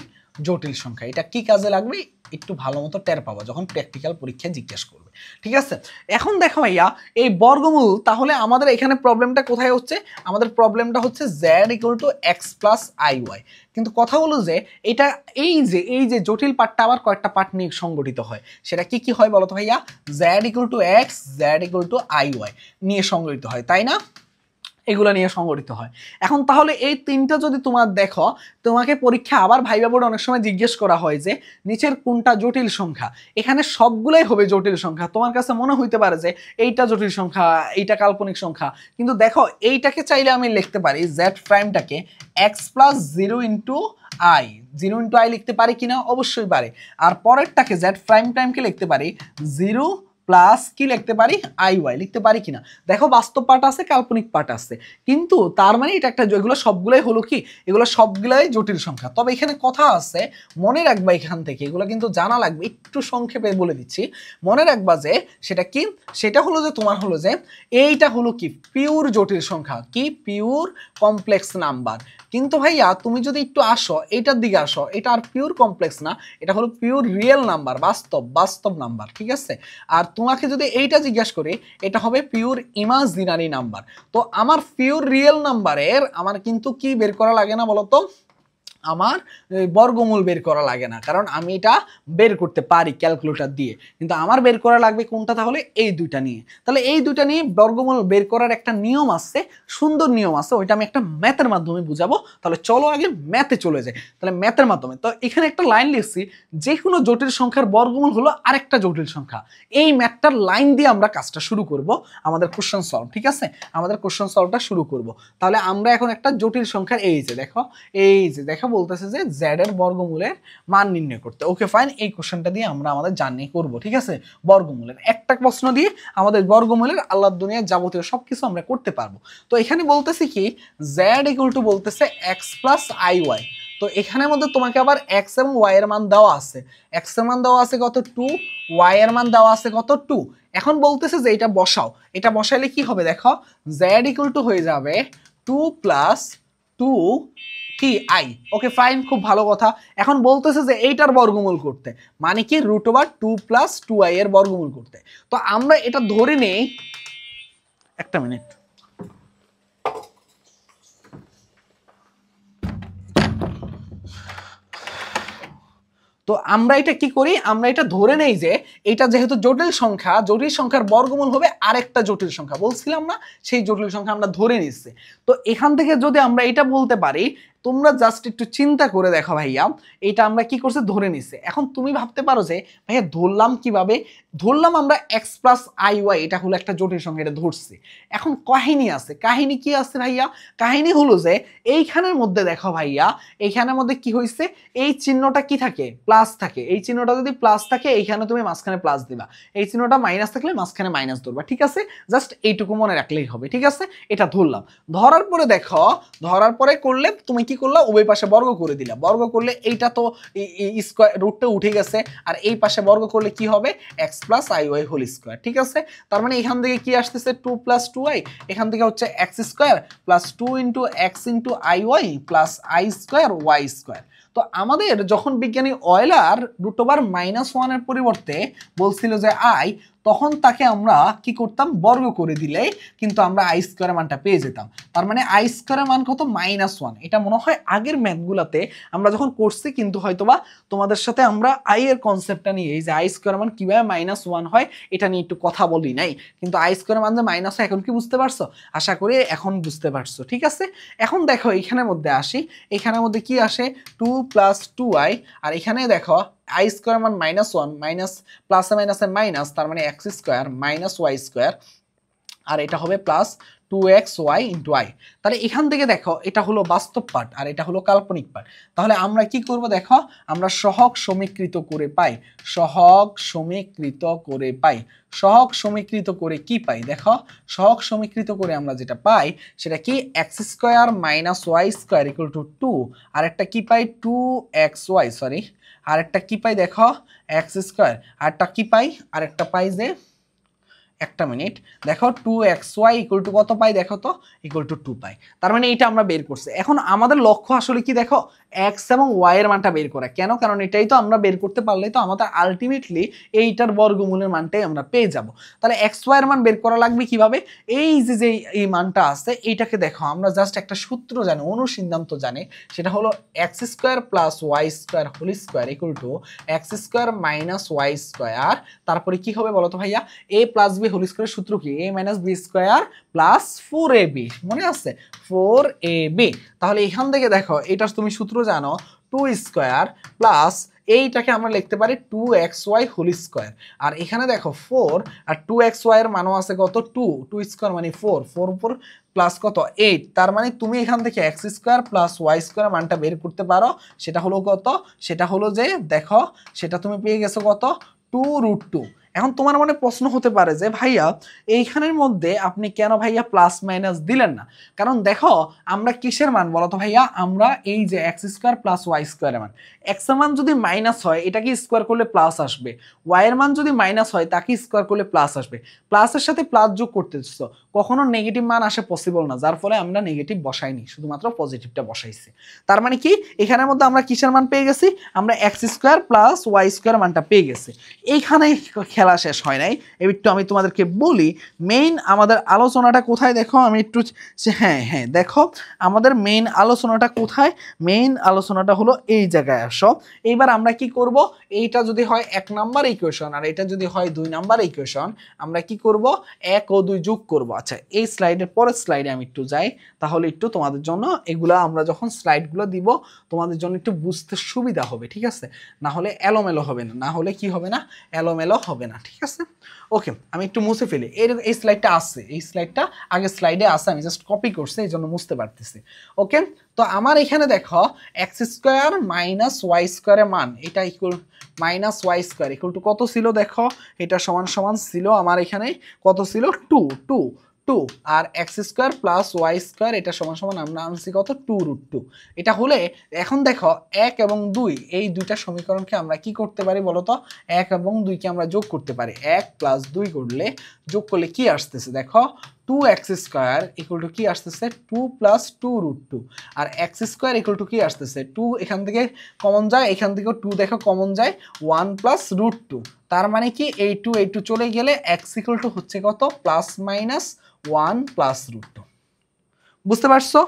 জটিল সংখ্যা। এটা কি কাজে লাগবে একটু ভালো মতো টের পাবো যখন প্র্যাকটিক্যাল পরীক্ষায় জিজ্ঞেস করবে, ঠিক আছে। এখন দেখো ভাইয়া এই বর্গমূল, তাহলে আমাদের এখানে প্রবলেমটা কোথায় হচ্ছে, আমাদের প্রবলেমটা হচ্ছে z equal to x plus i y. কিন্তু কথা হলো যে এটা এই যে জটিল পার্টটা আবার কয়েকটা পার্ট নিয়ে সংগঠিত হয়, সেটা কি কি হয় বলো তো ভাইয়া, z equal to x, z equal to i y নিয়ে সংগঠিত হয়, তাই না, এগুলো নিয়ে সংগঠিত হয়। এখন তাহলে এই তিনটা যদি তোমার দেখো, তোমাকে পরীক্ষা আবার ভাইবা বোর্ডে অনেক সময় জিজ্ঞেস করা হয় যে নিচের কোনটা জটিল সংখ্যা, এখানে সবগুলাই হবে জটিল সংখ্যা। তোমার কাছে মনে হইতে পারে যে এইটা জটিল সংখ্যা, এইটা কাল্পনিক সংখ্যা, কিন্তু দেখো এইটাকে চাইলে আমি লিখতে পারি জেড প্রাইমটাকে x plus zero into i, zero into i লিখতে পারি কিনা, অবশ্যই পারে। আর পরেরটাকে জেড প্রাইম টাইমকে লিখতে পারি জিরো প্লাস কি লিখতে পারি আই ওয়াই লিখতে পারি কিনা। দেখো বাস্তব পার্ট আছে, কাল্পনিক পার্ট আছে, কিন্তু তার মানে এটা একটা, এগুলো সবগুলাই হলো কি, এগুলো সবগুলাই জটিল সংখ্যা। তবে এখানে কথা আছে, মনে রাখবা এখান থেকে, এগুলো কিন্তু জানা লাগবে, একটু সংক্ষেপে বলে দিচ্ছি। মনে রাখবা যে সেটা কি, সেটা হলো যে তোমার হলো যে এইটা হলো কি পিওর জটিল সংখ্যা, কি পিওর কমপ্লেক্স নাম্বার। কিন্তু ভাইয়া তুমি যদি একটু আসো এইটার দিকে আসো, এটা আর পিওর কমপ্লেক্স না, এটা হলো পিওর রিয়েল নাম্বার, বাস্তব নাম্বার, ঠিক আছে। আর তোমাকে যদি এইটা জিজ্ঞাসা করি, এটা হবে পিওর ইমাজিনারি নাম্বার। তো আমার পিওর রিয়েল নাম্বারের আমার কিন্তু কি বের করা লাগে না বলতো, আমার বর্গমূল বের করা লাগে না, কারণ আমি এটা বের করতে পারি ক্যালকুলেটর দিয়ে। কিন্তু আমার বের করা লাগবে কোনটা, তাহলে এই দুইটা নিয়ে। তাহলে এই দুইটা নিয়ে বর্গমূল বের করার একটা নিয়ম আছে, সুন্দর নিয়ম আছে, ওইটা আমি একটা ম্যাথের মাধ্যমে বুঝাবো। তাহলে চলো আগে ম্যাথে চলে যাই। তাহলে ম্যাথের মাধ্যমে তো এখানে একটা লাইন লিখছি, যে কোনো জটিল সংখ্যার বর্গমূল হলো আরেকটা জটিল সংখ্যা। এই ম্যাথটার লাইন দিয়ে আমরা কাজটা শুরু করব, আমাদের কোশ্চেন সলভ, ঠিক আছে, আমাদের কোশ্চেন সলভটা শুরু করব। তাহলে আমরা এখন একটা জটিল সংখ্যার এই যে দেখো বলতেছে যে z এর বর্গমূলের মান নির্ণয় করতে। ওকে ফাইন, এই কোশ্চেনটা দিয়ে আমরা আমাদের জার্নি করব, ঠিক আছে। বর্গমূলের একটা প্রশ্ন দিয়ে আমাদের বর্গমূলের আল্লাহর দুনিয়ার যাবতীয় সবকিছু আমরা করতে পারবো। তো এখানে বলতেছি কি z ইকুয়াল টু বলতেছে x প্লাস আই ওয়াই। তো এখানের মধ্যে তোমাকে আবার x এবং y এর মান দেওয়া আছে, x এর মান দেওয়া আছে কত 2, y এর মান দেওয়া আছে কত 2। এখন বলতেছে যে এটা বসাও, এটা বসাইলে কি হবে দেখো, z ইকুয়াল টু হয়ে যাবে 2 প্লাস 2 কি আই। ওকে ফাইন, খুব ভালো কথা। এখন বলতেছে যে এইটার বর্গমূল করতে, মানে কি রুট ওভার 2 প্লাস 2i এর বর্গমূল করতে। তো আমরা এটা ধরে নেই, একটা মিনিট, তো আমরা এটা কি করি, আমরা এটা ধরে নেই যে এটা যেহেতু জটিল সংখ্যা, জটিল সংখ্যার বর্গমূল হবে আরেকটা জটিল সংখ্যা, বলছিলাম না, সেই জটিল সংখ্যা আমরা ধরে নিচ্ছি। তো এখান থেকে যদি আমরা এটা বলতে পারি, তোমরা জাস্ট একটু চিন্তা করে দেখো ভাইয়া, এটা আমরা কি করছে ধরে নিচ্ছে। এখন তুমি ভাবতে পারো যে ভাইয়া ধরলাম কিভাবে, ধরলাম আমরা x প্লাস আই ওয়াই, এটা হলো একটা জটিল সংখ্যা, এটা ধরছি। এখন কাহিনী আছে, কাহিনী কি আছে ভাইয়া, কাহিনী হলো যে এইখানের মধ্যে দেখো ভাইয়া, এইখানের মধ্যে কি হয়েছে, এই চিহ্নটা কি থাকে, প্লাস থাকে। এই চিহ্নটা যদি প্লাস থাকে এইখানে তুমি মাঝখানে প্লাস দিবা, এই চিহ্নটা মাইনাস থাকলে মাঝখানে মাইনাস ধরবা, ঠিক আছে। জাস্ট এইটুকু মনে রাখলেই হবে, ঠিক আছে। এটা ধরলাম, ধরার পরে দেখো, ধরার পরে করলে তুমি কি করলা, উভয় পাশে বর্গ করে দিলা, বর্গ করলে এইটা তো স্কয়ার রুটটা উঠে গেছে, আর এই পাশে বর্গ করলে কি হবে x plus i y whole square, ঠিক আছে। তার মানে এখান থেকে কি আসতেছে 2 প্লাস 2i, এখান থেকে হচ্ছে x square plus 2 into x into i y plus i square y square. তো আমাদের যখন বিজ্ঞানী অয়েলার রুট ওভার -1 এর পরিবর্তে বলছিল যে আই, তখন তাকে আমরা কি করতাম, বর্গ করে দিলে কিন্তু আমরা আই স্কয়ারের মানটা পেয়ে যেতাম। তার মানে আই স্কয়ারের মান কত, -1। এটা মনে হয় আগের ম্যাথগুলোতে আমরা যখন করছি, কিন্তু হয়তোবা তোমাদের সাথে আমরা আই এর কনসেপ্টটা নিয়ে, এই যে আই স্কয়ারের মান কিভাবে -1 হয় এটা নিয়ে একটু কথা বলি নাই, কিন্তু আই স্কয়ারের মান যে মাইনাস হয় এখন কি বুঝতে পারছো, আশা করি এখন বুঝতে পারছো, ঠিক আছে। এখন দেখো এইখানের মধ্যে আসি, এখানের মধ্যে কি আসে 2 প্লাস 2i, আর এখানে দেখো আই স্কয়ার মান -1 মাইনাস প্লাসে মাইনাসে মাইনাস, তার মানে x square minus y square, আর এটা হবে প্লাস 2xy ইন্টু আই। তাহলে এখান থেকে দেখো এটা হলো বাস্তব পার্ট আর এটা হলো কাল্পনিক পার্ট। তাহলে আমরা কি করব দেখো, আমরা সহগ সমীকৃত করে পাই, সহগ সমীকৃত করে পাই, সহগ সমীকৃত করে কি পাই দেখো, সহগ সমীকৃত করে আমরা যেটা পাই সেটা কি x square minus y square equal to 2, আর একটা কি পাই 2xy, সরি, আর একটা কি পাই দেখো x স্কয়ার, আর একটা কি পাই, আর একটা পাই যে একটা মিনিট, দেখো 2xy ইকুয়াল টু কত পাই দেখো তো, ইকুয়াল টু 2 পাই। তার মানে এটা আমরা বের করছি। এখন আমাদের লক্ষ্য আসলে কি দেখো, x এবং y এর মানটা বের করা। কেন? কারণ এটাই তো আমরা বের করতে পারলেই তো আমাদের আলটিমেটলি এইটার বর্গমূলের মানটাই আমরা পেয়ে যাব। তাহলে xy এর মান বের করা লাগবে কিভাবে? এই যে এই মানটা আছে এইটাকে দেখো, আমরা জাস্ট একটা সূত্র জানি, অনুসিদ্ধান্ত জানি, সেটা হলো x square plus y square whole square equal to x square minus y square. তারপরে কি হবে বলো তো ভাইয়া, a প্লাস b হোল স্কয়ারের সূত্র কি? a minus b square plus 4ab, মনে আছে 4ab। তাহলে এখান থেকে দেখো এটা তুমি সূত্র জানো, 2 স্কয়ার প্লাস এইটাকে আমরা লিখতে পারি 2xy হোল স্কয়ার। আর এখানে দেখো 4 আর 2xy এর মানও আছে কত, 2 স্কয়ার মানে 4 4 প্লাস কত 8। তার মানে তুমি এখান থেকে x square plus y square মানটা বের করতে পারো। সেটা হলো কত? সেটা হলো যে দেখো, সেটা তুমি পেয়ে গেছো কত, 2√2। এখন তোমার মনে প্রশ্ন হতে পারে যে ভাইয়া এইখানের মধ্যে আপনি কেন ভাইয়া প্লাস মাইনাস দিলেন না? কারণ দেখো আমরা কিসের মান বলো তো ভাইয়া, আমরা এই যে x স্কয়ার প্লাস y স্কয়ারের মান, x এর মান যদি মাইনাস হয় এটাকে স্কয়ার করলে প্লাস আসবে, y এর মান যদি মাইনাস হয় তাকে স্কয়ার করলে প্লাস আসবে। প্লাসের সাথে প্লাস যোগ করতেছো, কখনো নেগেটিভ মান আসে পসিবল না, যার ফলে আমরা নেগেটিভ বসাইনি, শুধুমাত্র পজিটিভটা বসাইছি। তার মানে কি এখানের মধ্যে আমরা কিসের মান পেয়ে গেছি, আমরা x square plus y square মানটা পেয়ে গেছি। এইখানে খেলা শেষ হয় নাই, একটু আমি তোমাদেরকে বলি মেইন আমাদের আলোচনাটা কোথায়। দেখো আমি একটু, হ্যাঁ হ্যাঁ দেখো আমাদের মেইন আলোচনাটা কোথায়, মেইন আলোচনাটা হলো এই জায়গায় আসো। এইবার আমরা কি করব, এইটা যদি হয় 1 নাম্বার ইকুয়েশন আর এটা যদি হয় 2 নাম্বার ইকুয়েশন, আমরা কি করব 1 ও 2 যোগ করব। আচ্ছা এই স্লাইডের পরের স্লাইডে আমি একটু যাই, তাহলে একটু তোমাদের জন্য এগুলা আমরা যখন স্লাইডগুলো দিব তোমাদের জন্য একটু বুঝতে সুবিধা হবে, ঠিক আছে? না হলে এলোমেলো হবে না, না হলে কি হবে না, এলোমেলো হবে না, ঠিক আছে? ওকে আমি একটু মুছে ফেলি, এই স্লাইডটা আছে, এই স্লাইডটা আগের স্লাইডে আছে, আমি জাস্ট কপি করছি এই জন্য মুছতে পারতেছি। ওকে তো আমার এখানে দেখো এক্স স্কোয়ার মাইনাস ওয়াই স্কোয়ারের মান, এটা equal minus y square equal to কত ছিল দেখো, এটা সমান সমান ছিল আমার এখানে কত ছিল, 2 আর x square plus y square এটা সমান সমান আমরা আনছি কত, 2√2। এটা হলে এখন দেখো 1 এবং 2 এই দুইটা সমীকরণকে আমরা কি করতে পারি বলতো, 1 এবং 2কে আমরা যোগ করতে পারি। 1 প্লাস 2 করলে যোগ করলে কি আসতেছে দেখো, 2x স্কোয়ার ইকুয়াল টু কি আসতেছে, 2 প্লাস 2√2। আর এক্স স্কোয়ার ইকুয়াল টু কি আসতেছে, 2 এখান থেকে কমন যায়, এখান থেকেও 2 দেখো কমন যায়, 1 প্লাস √2। তার মানে কি এই 2 চলে গেলে এক্স ইকুয়াল টু হচ্ছে কত, প্লাস মাইনাস 1 প্লাস √2। বুঝতে পারছো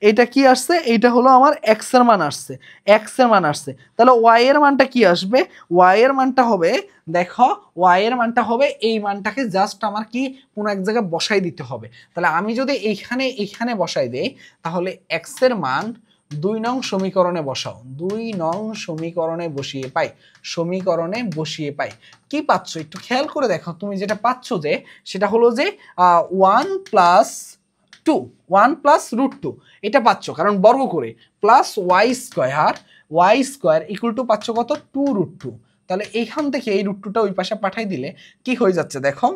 এটা কি আসছে, এইটা হলো আমার এক্স এর মান আসছে, এক্স এর মান আসছে। তাহলে ওয়াই এর মানটা কি আসবে, ওয়াই এর মানটা হবে দেখো, ওয়াই এর মানটা হবে এই মানটাকে জাস্ট আমার কি কোনো এক জায়গায় বসাই দিতে হবে। তাহলে আমি যদি এইখানে বসাই দেই তাহলে এক্স এর মান 2 নং সমীকরণে বসাও, 2 নং সমীকরণে বসিয়ে পাই, সমীকরণে বসিয়ে পাই কি পাচ্ছ একটু খেয়াল করে দেখো, তুমি যেটা পাচ্ছ যে সেটা হলো যে 1 প্লাস 1 প্লাস √2 এটা পাচ্ছ, কারণ বর্গ করে, plus y square equal to পাচ্ছ কত, 2√2। তাহলে এইখান থেকে এই √2টা ওই পাশে পাঠাই দিলে কি হয়ে যাচ্ছে দেখো,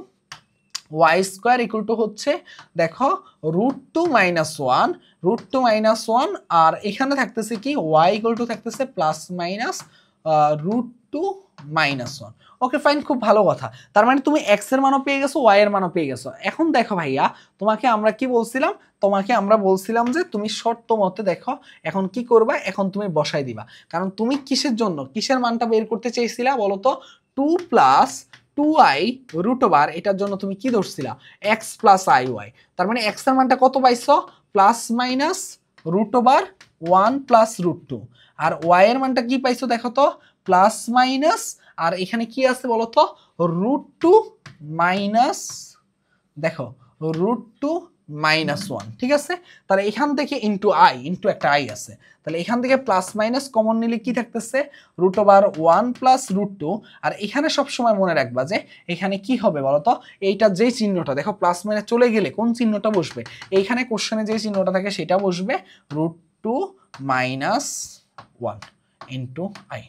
ওয়াই স্কোয়ার ইকুয়াল টু হচ্ছে দেখো √2 মাইনাস 1 আর এখানে থাকতেছে কি ওয়াই ইকুয়াল টু থাকতেছে প্লাস মাইনাস √2 মাইনাস 1। ওকে ফাইন, খুব ভালো কথা। তার মানে তুমি এক্স এর মানও পেয়ে গেছো, ওয়াই এর মানও পেয়ে গেছো। এখন দেখো ভাইয়া তোমাকে আমরা কি বলছিলাম, তোমাকে আমরা বলছিলাম যে তুমি শর্ত মতে দেখো এখন কি করবা, এখন তুমি বসাই দিবা। কারণ তুমি কিসের জন্য কিসের মানটা বের করতে চেয়েছিলা বলো তো, 2 প্লাস 2i রুট ওভার, এটার জন্য তুমি কি ধরছিলা, x প্লাস আই ওয়াই। তার মানে x এর মানটা কত পাইছো, plus minus root over 1 plus √2। আর y এর মানটা কি পাইছো দেখো তো, প্লাস মাইনাস, আর এখানে কি আছে বলো তো, √2 মাইনাস, দেখো √2 মাইনাস 1, ঠিক আছে? তাহলে এখান থেকে ইন্টু একটা আই আছে, তাহলে এখান থেকে প্লাস মাইনাস কমন নিলে কি থাকতেছে, √1 প্লাস √2। আর এখানে সবসময় মনে রাখবা যে এখানে কি হবে বলতো, এইটা যে চিহ্নটা দেখো প্লাস মাইনাস চলে গেলে কোন চিহ্নটা বসবে, এইখানে কোশ্চেনে যে চিহ্নটা থাকে সেটা বসবে, √2 মাইনাস 1 ইন্টু আই,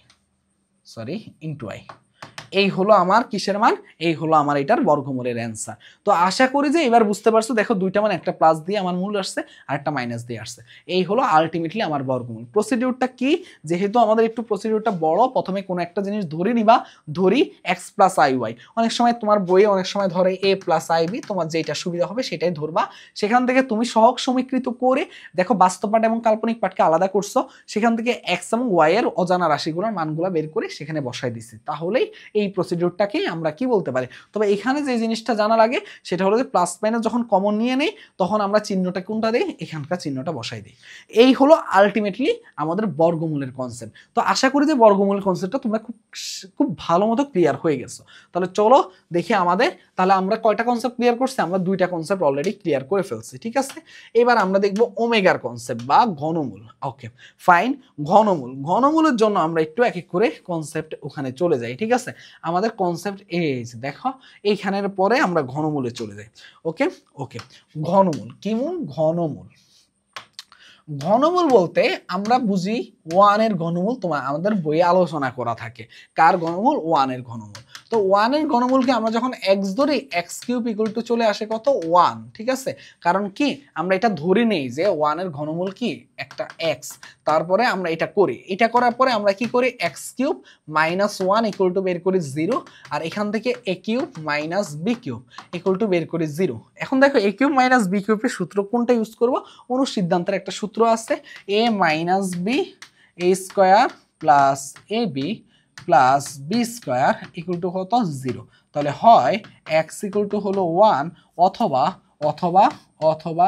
এই হলো আমার কিসের মান, এই হলো আমার এটার বর্গমূলের অ্যান্সার। তো আশা করি যে এবার বুঝতে পারছো, দেখো দুইটা মানে একটা প্লাস দিয়ে আমার মূল আসছে আর একটা মাইনাস দিয়ে আসছে, এই হলো আলটিমেটলি আমার বর্গমূল। প্রসিডিউরটা কি, যেহেতু আমাদের একটু প্রসিডিউরটা বড়, প্রথমে কোনো একটা জিনিস ধরে নিবা, ধরি এক্স প্লাস আই ওয়াই, অনেক সময় তোমার বইয়ে অনেক সময় ধরে এ প্লাস আই বি, তোমার যেটা সুবিধা হবে সেটাই ধরবা। সেখান থেকে তুমি সহগ সমীকৃত করে দেখো বাস্তব পাঠ এবং কাল্পনিক পাঠকে আলাদা করছো, সেখান থেকে এক্স এবং ওয়াই এর অজানা রাশিগুলোর মানগুলো বের করে সেখানে বসাই দিছি, তাহলেই এই প্রসিডিউরটাকে আমরা কি বলতে পারি। তবে এখানে যে জিনিসটা জানা লাগে সেটা হলো যে প্লাস মাইনাস যখন কমন নিয়ে নেই তখন আমরা চিহ্নটা কোনটা দিই, এখানকার চিহ্নটা বসাই দিই। এই হলো আলটিমেটলি আমাদের বর্গমূলের কনসেপ্ট। তো আশা করি যে বর্গমূলের কনসেপ্টটা তোমরা খুব খুব ভালো মতো ক্লিয়ার হয়ে গেছো। তাহলে চলো দেখি আমাদের, তাহলে আমরা কয়টা কনসেপ্ট ক্লিয়ার করছি, আমরা দুইটা কনসেপ্ট অলরেডি ক্লিয়ার করে ফেলছি, ঠিক আছে। এবার আমরা দেখবো ওমেগার কনসেপ্ট বা ঘনমূল। ওকে ফাইন, ঘনমূল, ঘনমূলের জন্য আমরা একটু এক এক করে কনসেপ্ট ওখানে চলে যাই, ঠিক আছে। আমাদের কনসেপ্ট এই দেখো, এইখানের পরে আমরা ঘনমূলে চলে যাই। ওকে ওকে, ঘনমূল কি মূল, ঘনমূল। ঘনমূল বলতে আমরা বুঝি ওয়ানের ঘনমূল, তোমার আমাদের বইয়ে আলোচনা করা থাকে কার ঘনমূল, ওয়ানের ঘনমূল। তো ওয়ানের ঘনমূলকে আমরা যখন এক্স ধরি, এক্স কিউব ইকুয়াল টু চলে আসে কত, ওয়ান, ঠিক আছে। কারণ কি আমরা এটা ধরে নেই যে ওয়ানের ঘনমূল কি একটা এক্স, তারপরে আমরা এটা করি, এটা করার পরে আমরা কি করি, x cube minus one equal to বের করি জিরো, আর এখান থেকে a cube minus b cube equal to বের করি জিরো। এখন দেখো এ কিউব মাইনাস বি কিউবের সূত্র কোনটা ইউজ করবো, অনুসিদ্ধান্তের একটা সূত্র আছে, a minus b a square plus a b plus b square equal to কত, জিরো। তাহলে হয় এক্স ইকুয়াল টু হলো ওয়ান, অথবা অথবা অথবা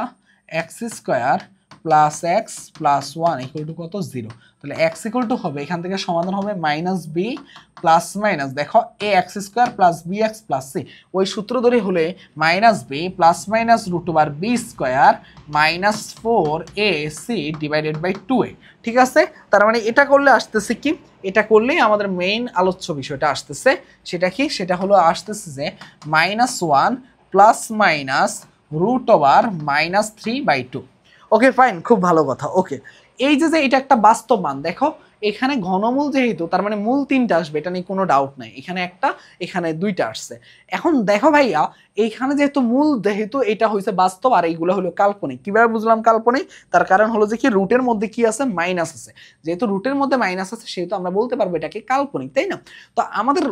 x square plus x plus one equal to কত, জিরো। তাহলে এক্স ইকুয়াল টু হবে, এখান থেকে সমাধান হবে মাইনাস বি প্লাস মাইনাস, দেখো a x square plus b x plus c, ওই সূত্র ধরে হলে minus b plus minus root over b square minus four a c divided by two a, ঠিক আছে। তার মানে এটা করলে আসতেছে কি, এটা করলেই আমাদের মেইন আলোচ্য বিষয়টা আসতেছে, সেটা কি, সেটা হলো আসতেছে যে minus one plus minus root over minus three by two. Okay fine, খুব ভালো কথা। ওকে, এই যে এটা একটা বাস্তব মান, দেখো এখানে ঘনমূল যেহেতু, তার মানে মূল তিনটা আসবে, এটা নিয়ে কোনো ডাউট নাই, এখানে একটা এখানে দুইটা আসছে। এখন দেখো ভাইয়া, এইখানে যেহেতু মূল, যেহেতু এটা হয়েছে বাস্তব আর এইগুলো হলো কাল্পনিক। কিভাবে বুঝলাম কাল্পনিক, তার কারণ হলো যে কি রুটের মধ্যে কি আছে, মাইনাস আছে, যেহেতু রুটের মধ্যে মাইনাস আছে সেহেতু আমরা বলতে পারবো এটাকে কাল্পনিক, তাই না। তো আমাদের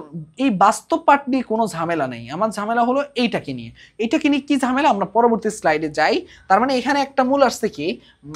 এই বাস্তব পার্ট নিয়ে কোনো ঝামেলা নেই, আমার ঝামেলা হলো এইটাকে নিয়ে। এইটাকে নিয়ে কি ঝামেলা, আমরা পরবর্তী স্লাইডে যাই। তার মানে এখানে একটা মূল আসছে কি,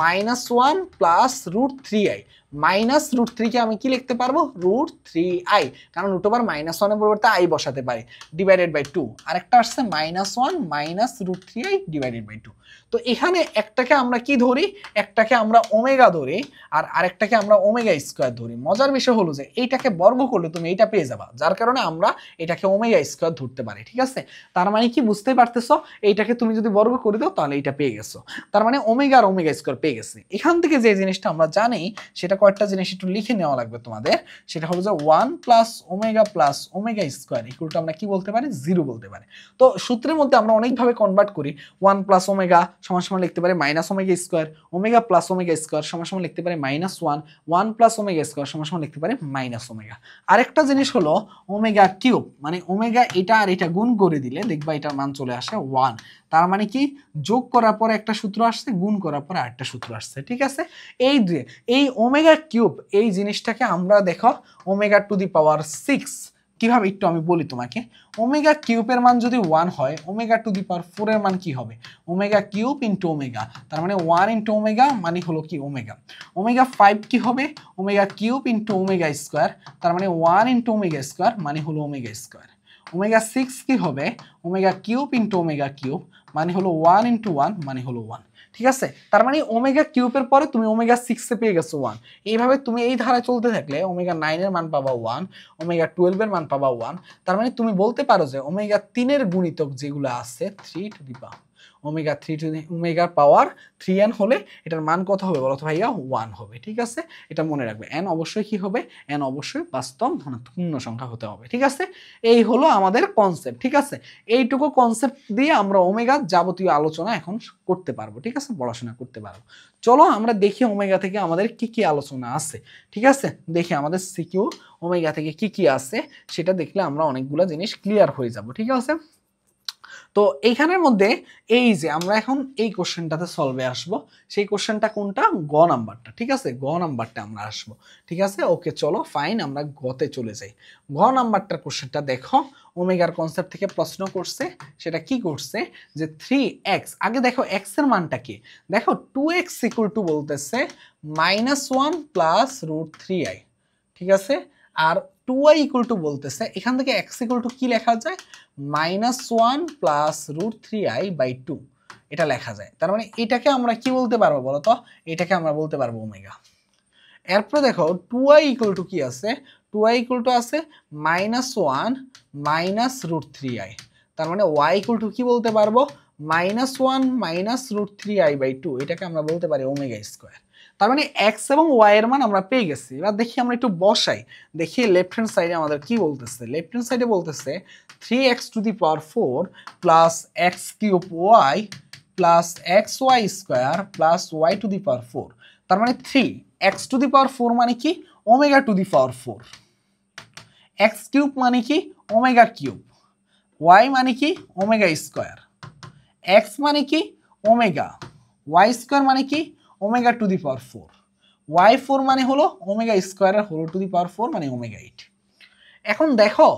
minus one plus root three i, minus root থ্রিকে আমি কি লিখতে পারবো, রুট থ্রি আই, কারণ রুট ওভার মাইনাস ওয়ানের পরিবর্তে আই বসাতে পারি, ডিভাইডেড বাই টু। আরেকটা আসছে minus one minus root three i divided by two. তো এখানে একটাকে আমরা কি ধরি, একটাকে আমরা ওমেগা ধরি আর আরেকটাকে আমরা ওমেগা স্কোয়ার ধরি। মজার বিষয় হলো যে এইটাকে বর্গ করলে তুমি এইটা পেয়ে যাবা, যার কারণে আমরা এটাকে ওমেগা স্কোয়ার ধরতে পারি, ঠিক আছে। তার মানে কি বুঝতে পারতেছো, এইটাকে তুমি যদি বর্গ করে দাও তাহলে এইটা পেয়ে গেছো, তার মানে ওমেগা আর ওমেগা স্কোয়ার পেয়ে গেছে। এখান থেকে যে জিনিসটা আমরা জানি, সেটা কয়েকটা জিনিস একটু লিখে নেওয়া লাগবে তোমাদের। সেটা হলো যে one plus omega square equal two আমরা কি বলতে পারি, জিরো বলতে পারি। তো সূত্রের মধ্যে আমরা অনেকভাবে কনভার্ট করি, ওয়ান প্লাস ওমেগা সমান সমান লিখতে পারি minus omega square, omega plus omega square সমান সমান লিখতে পারি minus one, one plus omega square সমান সমান লিখতে পারি মাইনাস ওমেগা। আরেকটা জিনিস হলো ওমেগা কিউব, মানে ওমেগা এটা আর এটা গুণ করে দিলে দেখবা এটার মান চলে আসে ওয়ান। তার মানে কি, যোগ করার পরে একটা সূত্র আসছে, গুণ করার পরে আরেকটা সূত্র আসছে, ঠিক আছে। এই ওমেগা কিউব, এই জিনিসটাকে আমরা দেখো omega to the power six, কিভাবে একটু আমি বলি তোমাকে। ওমেগা কিউবের মান যদি ওয়ান হয়, omega to the power four এর মান কি হবে, ওমেগা কিউব ইন্টু ওমেগা, তার মানে ওয়ান ইন্টু ওমেগা মানে হলো কি ওমেগা। ওমেগা ফাইভ কি হবে, omega cube into omega square, তার মানে ওয়ান ইন্টু ওমেগা স্কোয়ার মানে হলো ওমেগা স্কোয়ার। ওমেগা সিক্স কি হবে, omega cube into omega cube মানে হলো ওয়ান ইন্টু ওয়ান মানে হলো ওয়ান, ঠিক আছে। তার মানে ওমেগা কিউবের পরে তুমি ওমেগা সিক্সে পেয়ে গেছো ওয়ান। এইভাবে তুমি এই ধারায় চলতে থাকলে ওমেগা নাইনের মান পাবা ওয়ান, ওমেগা টুয়েলভের মান পাবা ওয়ান। তার মানে তুমি বলতে পারো যে ওমেগা তিনের গুণিতক যেগুলো আছে three two the power omega 3 to the omega power 3n হলে এটার মান কত হবে বলো তো ভাইয়া 1 হবে। ঠিক আছে, এটা মনে রাখবে। n অবশ্যই কি হবে, n অবশ্যই বাস্তব ধনাত্মক পূর্ণ সংখ্যা হতে হবে। ঠিক আছে, এই হলো আমাদের কনসেপ্ট। ঠিক আছে, এইটুকু কনসেপ্ট দিয়ে আমরা ওমেগা যাবতীয় আলোচনা এখন করতে পারবো। ঠিক আছে, পড়াশোনা করতে পারবো। চলো আমরা দেখি ওমেগা থেকে আমাদের কি কি আলোচনা আছে। ঠিক আছে, দেখি আমাদের সিকিউ ওমেগা থেকে কি কি আছে, সেটা দেখলে আমরা অনেকগুলো জিনিস ক্লিয়ার হয়ে যাব। ঠিক আছে, তো এইখানের মধ্যে এই যে আমরা এখন এই কোশ্চেনটাতে সলভে আসব, সেই কোশ্চেনটা কোনটা, গ নাম্বারটা। ঠিক আছে, গ নাম্বারটা আমরা আসবো। ঠিক আছে, ওকে চলো ফাইন, আমরা গতে চলে যাই। গ নাম্বারটার কোশ্চেনটা দেখো, ওমেগার কনসেপ্ট থেকে প্রশ্ন করছে। সেটা কি করছে যে 3x, আগে দেখো x এর মানটা কি, দেখো 2x ইকুয়াল টু বলতেছে -1 প্লাস √3i। ঠিক আছে, আর 2i ইকুয়াল টু বলতেছে, এখান থেকে x ইকুয়াল টু কি লেখা যায়, -1 প্লাস √3i/2 এটা লেখা যায়। তার মানে এটাকে আমরা কি বলতে পারবো বলতো, এটাকে আমরা বলতে পারবো ওমেগা। এরপর দেখো 2i ইকুয়াল টু কি আছে, 2i ইকুয়াল টু আছে -1 মাইনাস √3i। তার মানে y ইকুয়াল টু কি বলতে পারবো, -1 মাইনাস √3i/2, এটাকে আমরা বলতে পারি ওমেগা স্কোয়ার। তার মানে x এবং y এর মান আমরা পেয়ে গেছি। এবার দেখি আমরা একটু বসাই, দেখি লেফট হ্যান্ড সাইডে আমাদের কি বলতেছে। লেফট হ্যান্ড সাইডে বলতেছে 3x to the power 4 plus x cube y plus x y square plus y to the power 4। তার মানে 3x টু দি পাওয়ার 4 মানে কি, omega to the power 4। x cube মানে কি, ওমেগা কিউব। y মানে কি, ওমেগা স্কোয়ার। x মানে কি, ওমেগা। y স্কোয়ার মানে কি, omega to the power 4। y4 মানে হলো ওমেগা স্কোয়ারের হোল টু দি পাওয়ার 4 মানে ওমেগা 8। এখন দেখো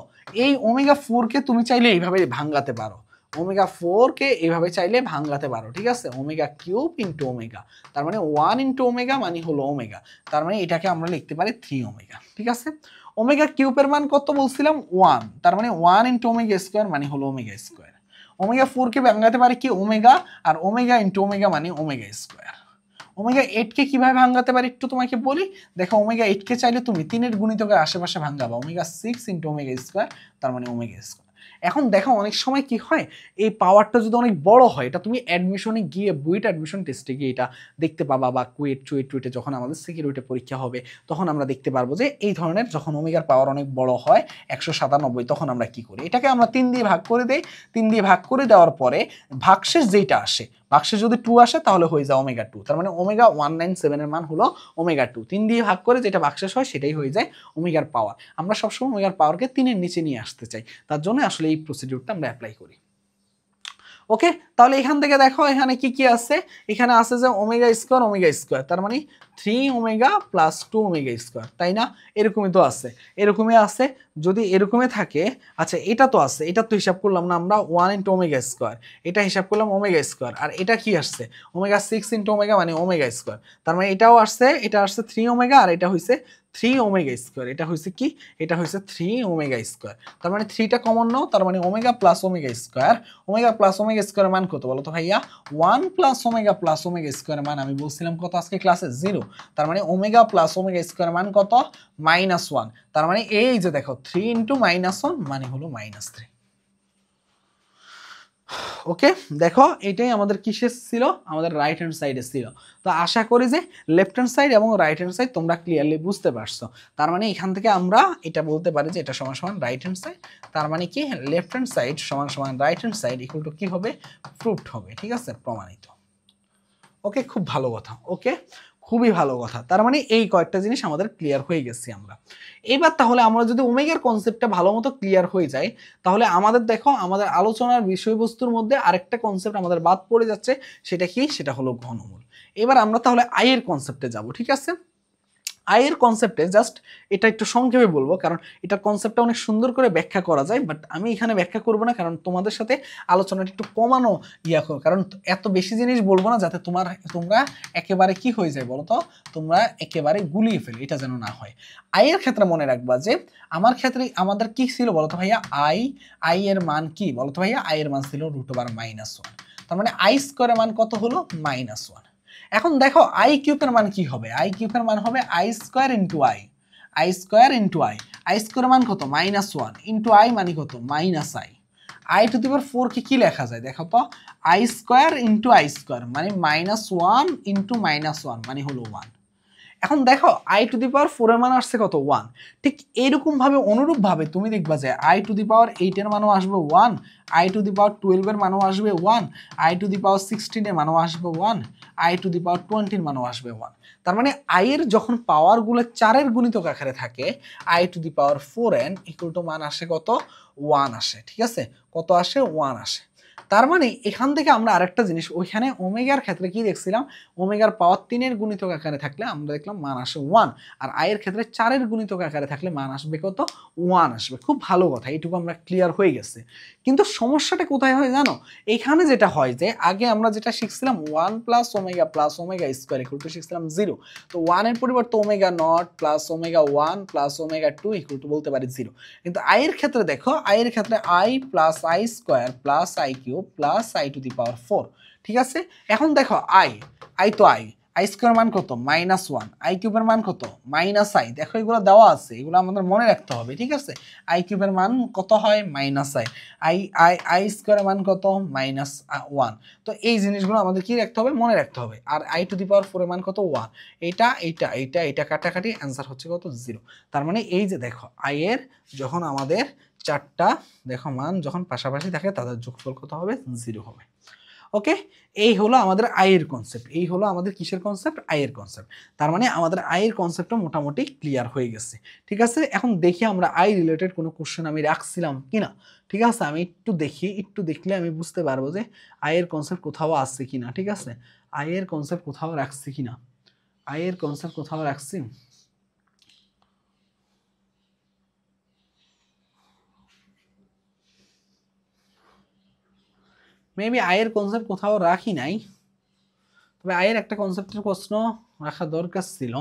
এই ওমেগা 4 কে তুমি চাইলে এইভাবে ভাঙাতে পারো, ওমেগা 4 কে এইভাবে চাইলে ভাঙাতে পারো। ঠিক আছে, ওমেগা কিউব ইন্টু ওমেগা, তার মানে 1 ইন্টু ওমেগা মানে হলো ওমেগা। তার মানে এটাকে আমরা লিখতে পারি 3 ওমেগা। ঠিক আছে, ওমেগা কিউবের মান কত বলছিলাম, 1, তার মানে 1 ইন্টু ওমেগা স্কোয়ার মানে হলো ওমেগা স্কোয়ার। ওমেগা 4 কে ভাঙাতে পারি কি, ওমেগা, আর ওমেগা ইন্টু ওমেগা মানে ওমেগা স্কোয়ার। ওমেগা 8 কে কিভাবে ভাঙাতে পারি একটু তোমাকে বলি। দেখো ওমেগা 8 কে চাইলে তুমি 3 এর গুণিতকের আশেপাশে ভাঙাবা, ওমেগা 6 ইন্টু ওমেগা স্কোয়ার, তার মানে ওমেগা স্কোয়ার। এখন দেখো অনেক সময় কি হয়, এই পাওয়ারটা যদি অনেক বড় হয়, এটা তুমি অ্যাডমিশনে গিয়ে বুয়েট অ্যাডমিশন টেস্টে গিয়ে এটা দেখতে পাবা, বা কুয়েটে যখন আমাদের সিকিউরিটি পরীক্ষা হবে তখন আমরা দেখতে পারবো যে এই ধরনের যখন ওমেগার পাওয়ার অনেক বড় হয় 197, তখন আমরা কি করি, এটাকে আমরা 3 দিয়ে ভাগ করে দেই। 3 দিয়ে ভাগ করে দেওয়ার পরে ভাগশেষ যেটা আসে, ভাগশেষ যদি 2 আসে তাহলে হয়ে যায় ওমেগা 2। তার মানে ওমেগা 197 এর মান হলো ওমেগা 2। 3 দিয়ে ভাগ করে যেটা ভাগশেষ হয় সেটাই হয়ে যায় ওমেগার পাওয়ার। আমরা সবসময় ওমেগার পাওয়ারকে 3 এর নিচে নিয়ে আসতে চাই, তার জন্য আসলে এই প্রসিডিউরটা আমরা অ্যাপ্লাই করি। ওকে, তাহলে এখান থেকে দেখো এখানে কি কি আছে, এখানে আছে যে ওমেগা স্কোয়ার, তার মানে 3 ওমেগা প্লাস 2 ওমেগা স্কোয়ার, তাই না, এরকমই তো আছে, এরকমই আছে। যদি এরকমই থাকে, আচ্ছা এটা তো আছে, এটা তো হিসাব করলাম না আমরা 1 ইন্টু ওমেগা স্কোয়ার, এটা হিসাব করলাম ওমেগা স্কোয়ার, আর এটা কি আসছে, ওমেগা 6 ইন্টু ওমেগা মানে ওমেগা স্কোয়ার। তার মানে এটাও আসছে, এটা আসছে 3 ওমেগা, আর এটা হইছে 3 ওমেগা স্কোয়ার, এটা হইছে কি, এটা হইছে 3 ওমেগা স্কোয়ার। তার মানে 3টা কমন নাও, তার মানে omega plus omega square. Omega plus omega স্কোয়ারের মান কত বলো তো ভাইয়া, 1 প্লাস ওমেগা প্লাস ওমেগা স্কোয়ারের মান আমি বলছিলাম কত আজকে ক্লাসে, 0। তার মানে ওমেগা প্লাস ওমেগা স্কোয়ারের মান কত, -1। তার মানে এই যে দেখো 3 ইন্টু -1 মানে হলো -3। ওকে, দেখো এটাই আমাদের কিসে ছিল, আমাদের রাইট হ্যান্ড সাইডে ছিল। তো আশা করি যে লেফট হ্যান্ড সাইড এবং রাইট হ্যান্ড সাইড তোমরা ক্লিয়ারলি বুঝতে পারছো। তার মানে এখান থেকে আমরা এটা বলতে পারি যে এটা সমান সমান রাইট হ্যান্ড সাইড। তার মানে কি, লেফট হ্যান্ড সাইড সমান সমান right hand side equal to কি হবে, প্রুফড হবে। ঠিক আছে, প্রমাণিত। ওকে, খুব ভালো কথা। ওকে, খুবই ভালো কথা। তার মানে এই কয়েকটা জিনিস আমাদের ক্লিয়ার হয়ে গেছি আমরা। এবার তাহলে আমরা যদি ওমেগার কনসেপ্টটা ভালো মতো ক্লিয়ার হয়ে যায়, তাহলে আমাদের দেখো আমাদের আলোচনার বিষয়বস্তুর মধ্যে আরেকটা কনসেপ্ট আমাদের বাদ পড়ে যাচ্ছে। সেটা কি, সেটা হলো ঘনমূল। এবার আমরা তাহলে আয়ের কনসেপ্টে যাব। ঠিক আছে, আয়ের কনসেপ্টে জাস্ট এটা একটু সংক্ষেপে বলবো, কারণ এটার কনসেপ্টটা অনেক সুন্দর করে ব্যাখ্যা করা যায়, বাট আমি এখানে ব্যাখ্যা করব না, কারণ তোমাদের সাথে আলোচনাটা একটু কমানো করো, কারণ এত বেশি জিনিস বলবো না যাতে তোমরা একেবারে কি হয়ে যায় বলো তো, তোমরা একেবারে গুলিয়ে ফেলো, এটা যেন না হয়। আয়ের ক্ষেত্রে মনে রাখবা যে আমার ক্ষেত্রে আমাদের কি ছিল বলতো ভাইয়া, আই এর মান কি বলতো ভাইয়া, আই এর মান ছিল √1। তার মানে আই স্কোয়ারের মান কত হলো, -1। এখন দেখো আই কিউবের মান কি হবে, আই কিউবের মান হবে I square into I, I square into I. I স্কোয়ারের মান কত, -1 ইন্টু আই মানে কত, -i। I to the power 4 কে কি লেখা যায় দেখো তো, I square into I square মানে -1 ইন্টু -1 মানে হলো 1। এখন দেখো আই টু দি পাওয়ার 4 এর মান আসছে কত 1, ঠিক এইরকম ভাবে অনুরূপ ভাবে তুমি দেখবা যে আই টু দি পাওয়ার 8 এর মানও আসবে 1, আই টু দি পাওয়ার 12 এর মানও আসবে 1, আই টু দি পাওয়ার 16 এর মানও আসবে 1, আই টু দি পাওয়ার 20 এর মানও আসবে 1। তার মানে আই এর যখন পাওয়ারগুলো 4 এর গুণিতক আকারে থাকে I to the power 4n equal to মান আসে কত 1 আসে, ঠিক আছে, কত আসে 1 আসে। তার মানে এখান থেকে আমরা আরেকটা জিনিস, ওইখানে ওমেগার ক্ষেত্রে কি দেখছিলাম, ওমেগার পাওয়ার 3 এর গুণিতক আকারে থাকলে আমরা দেখলাম মান আসে 1, আর আই এর ক্ষেত্রে 4 এর গুণিতক আকারে থাকলে মান আসবে কত 1 আসবে। খুব ভালো কথা, এইটুকু আমরা ক্লিয়ার হয়ে গেছে। কিন্তু সমস্যাটা কোথায় হয় জানো, এখানে যেটা হয় যে আগে আমরা যেটা শিখছিলাম 1 plus omega square equal to শিখছিলাম 0, তো 1 এর পরিবর্তে omega naught plus omega 1 plus omega 2 equal to বলতে পারি 0। কিন্তু আই এর ক্ষেত্রে দেখো, আই এর ক্ষেত্রে i plus i square plus i cube plus i to the power 4, ঠিক আছে। এখন দেখো আই তো আই স্কোয়ার মান কত -1, আই কিউবের মান কত -i, দেখো এগুলো দেওয়া আছে, এগুলো আমাদের মনে রাখতে হবে, ঠিক আছে। আই কিউবের মান কত হয় -i, আই স্কোয়ারের মান কত -1, তো এই জিনিসগুলো আমাদের কি রাখতে হবে মনে রাখতে হবে। আর আই টু দি পাওয়ার 4 এর মান কত 1, এটা কাটাকাটি অ্যান্সার হচ্ছে কত 0। তার মানে এই যে দেখো আই এর যখন আমাদের চারটা দেখো মান যখন পাশাপাশি থাকে তাদের যোগফল কত হবে 0 হবে। ওকে, এই হলো আমাদের আই এর কনসেপ্ট, এই হলো আমাদের কিসের কনসেপ্ট, আই এর কনসেপ্ট। তার মানে আমাদের আই এর কনসেপ্টটা মোটামুটি ক্লিয়ার হয়ে গেছে, ঠিক আছে। এখন দেখি আমরা আই রিলেটেড কোনো কোশ্চেন আমি রাখছিলাম কিনা, ঠিক আছে। আমি একটু দেখি, একটু দেখলে আমি বুঝতে পারবো যে আই এর কনসেপ্ট কোথাও আছে কিনা, ঠিক আছে। আই এর কনসেপ্ট কোথাও রাখছি কিনা, আই এর কনসেপ্ট কোথাও রাখছি, মেবি আয়ের কনসেপ্ট কোথাও রাখি নাই, তবে আয়ের একটা কনসেপ্টের প্রশ্ন রাখা দরকার ছিল।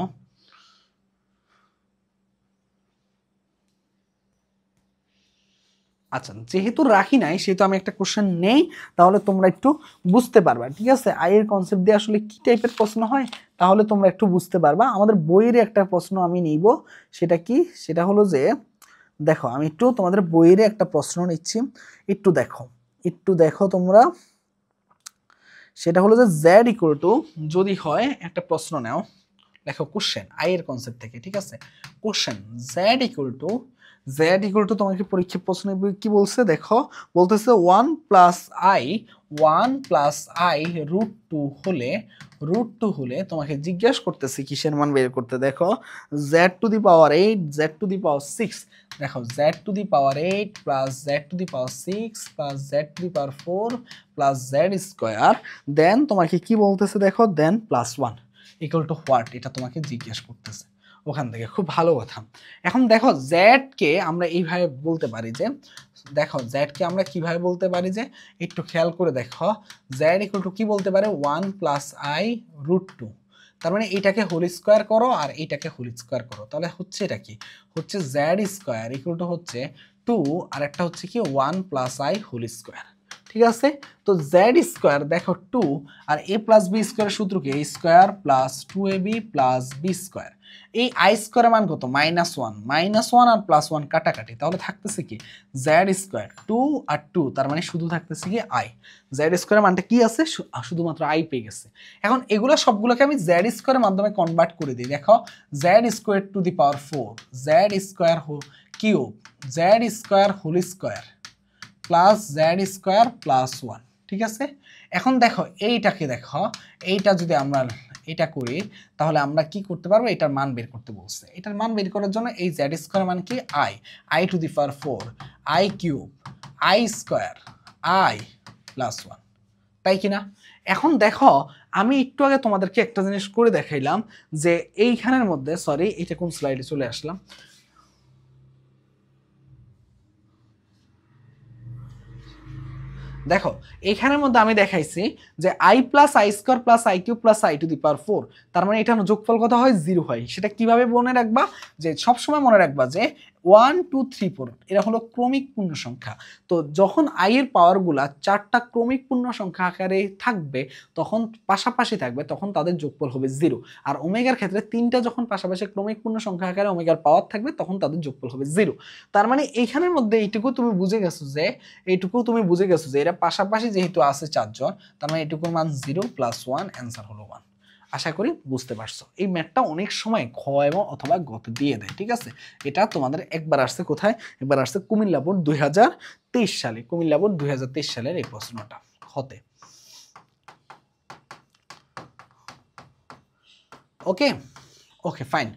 আচ্ছা, যেহেতু রাখি নাই সেহেতু আমি একটা কোশ্চেন নেই, তাহলে তোমরা একটু বুঝতে পারবা, ঠিক আছে। আয়ের কনসেপ্ট দিয়ে আসলে কি টাইপের প্রশ্ন হয় তাহলে তোমরা একটু বুঝতে পারবা। আমাদের বইয়ের একটা প্রশ্ন আমি নিব, সেটা কি, সেটা হলো যে দেখো আমি একটু তোমাদের বইয়ের একটা প্রশ্ন নিচ্ছি, একটু দেখো, একটু দেখো তোমরা। সেটা হলো যে জেড ইকুয়াল টু, যদি হয় একটা প্রশ্ন নাও, দেখো কোশ্চেন আই এর কনসেপ্ট থেকে, ঠিক আছে। কোশ্চেন জেড ইকুয়াল টু তোমাকে পরীক্ষা প্রশ্ন কি বলছে দেখো, বলতেছে 1 প্লাস আই রুট টু হলে তোমাকে জিজ্ঞাসা করতেছে কিসের মান বের করতে। দেখো z to the power 8 z to the power 6, দেখো z to the power 8 plus z to the power 6 plus z to the power 4 plus z square, then তোমাকে কি বলতেছে দেখো, দেন +1 ইকুয়াল টু হোয়াট, এটা তোমাকে জিজ্ঞেস করতেছে ওখান থেকে। খুব ভালো কথা। এখন দেখো জেড কে আমরা এইভাবে বলতে পারি যে, দেখো জেড কে আমরা কিভাবে বলতে পারি যে, একটু খেয়াল করে দেখো, জেড ইকুয়াল টু কি বলতে পারে 1 প্লাস আই রুট টু, তার মানে এটাকে হোল স্কোয়ার করো আর এটাকে হোল স্কোয়ার করো, তাহলে হচ্ছে এটা কি হচ্ছে জেড স্কোয়ার ইকুয়াল টু হচ্ছে 2 আর একটা হচ্ছে কি 1 প্লাস আই হোল স্কোয়ার, ঠিক আছে। তো জেড স্কোয়ার দেখো 2 আর এ প্লাস বি স্কোয়ারের সূত্র কি, a square plus 2ab plus b square, এই আই স্কোয়ারের মান কত -1 আর +1 কাটাকাটি, তাহলে থাকতেছে কি জেড স্কোয়ার 2 আর 2, তার মানে শুধু থাকতেছে কি আই, জেড স্কোয়ারের মানটা কি আছে শুধুমাত্র আই পেয়ে গেছে। এখন এগুলো সবগুলোকে আমি জেড স্কোয়ারের মাধ্যমে কনভার্ট করে দিই, দেখো z square to the power 4 z square cube z square whole square plus z square +1, ঠিক আছে। এখন দেখো এইটাকে দেখো, এইটা যদি আমরা এটা করি তাহলে আমরা কি করতে পারবো, এটার মান বের করতে বলছে। এটার মান বের করার জন্য এই জেড স্কোয়ার মান কি I to the power 4 I cube I square I +1, তাই কিনা। এখন দেখো আমি একটু আগে তোমাদেরকে একটা জিনিস করে দেখাইলাম যে এইখানের মধ্যে, সরি এটা কোন স্লাইডে চলে আসলাম, দেখো এখানের মধ্যে আমি দেখাইছি যে i plus i square plus i cube plus i to the power 4, তার মানে এটা যোগফল কত হয় 0 হয়। সেটা কিভাবে মনে রাখবা, যে সবসময় মনে রাখবা যে 1 2 3 4 এরা হলো ক্রমিক পূর্ণ সংখ্যা। তো যখন i এর পাওয়ারগুলা 4টা ক্রমিক পূর্ণ সংখ্যা আকারে থাকবে তখন পাশাপাশি থাকবে তখন তাদের যোগফল হবে 0। আর ওমেগার ক্ষেত্রে 3টা যখন পাশাপাশি ক্রমিক পূর্ণ সংখ্যা আকারে ওমেগার পাওয়ার থাকবে তখন তাদের যোগফল হবে 0। তার মানে এইখানের মধ্যে এইটুকু তুমি বুঝে গেছো যে এরা পাশাপাশি যেহেতু আছে 4 জন, তার মানে এইটুকুর মান 0 + 1, অ্যান্সার হলো 1। আশা করি বুঝতে পারছো। এই ম্যাথটা অনেক সময় খ এবং অথবা গতে দিয়ে দেয়, ঠিক আছে। এটা তোমাদের একবার আসছে কোথায়, একবার আসছে কুমিল্লা বোর্ড 2023 সালে, কুমিল্লা বোর্ড 2023 সালের এই প্রশ্নটা হতে। ওকে ওকে ফাইন।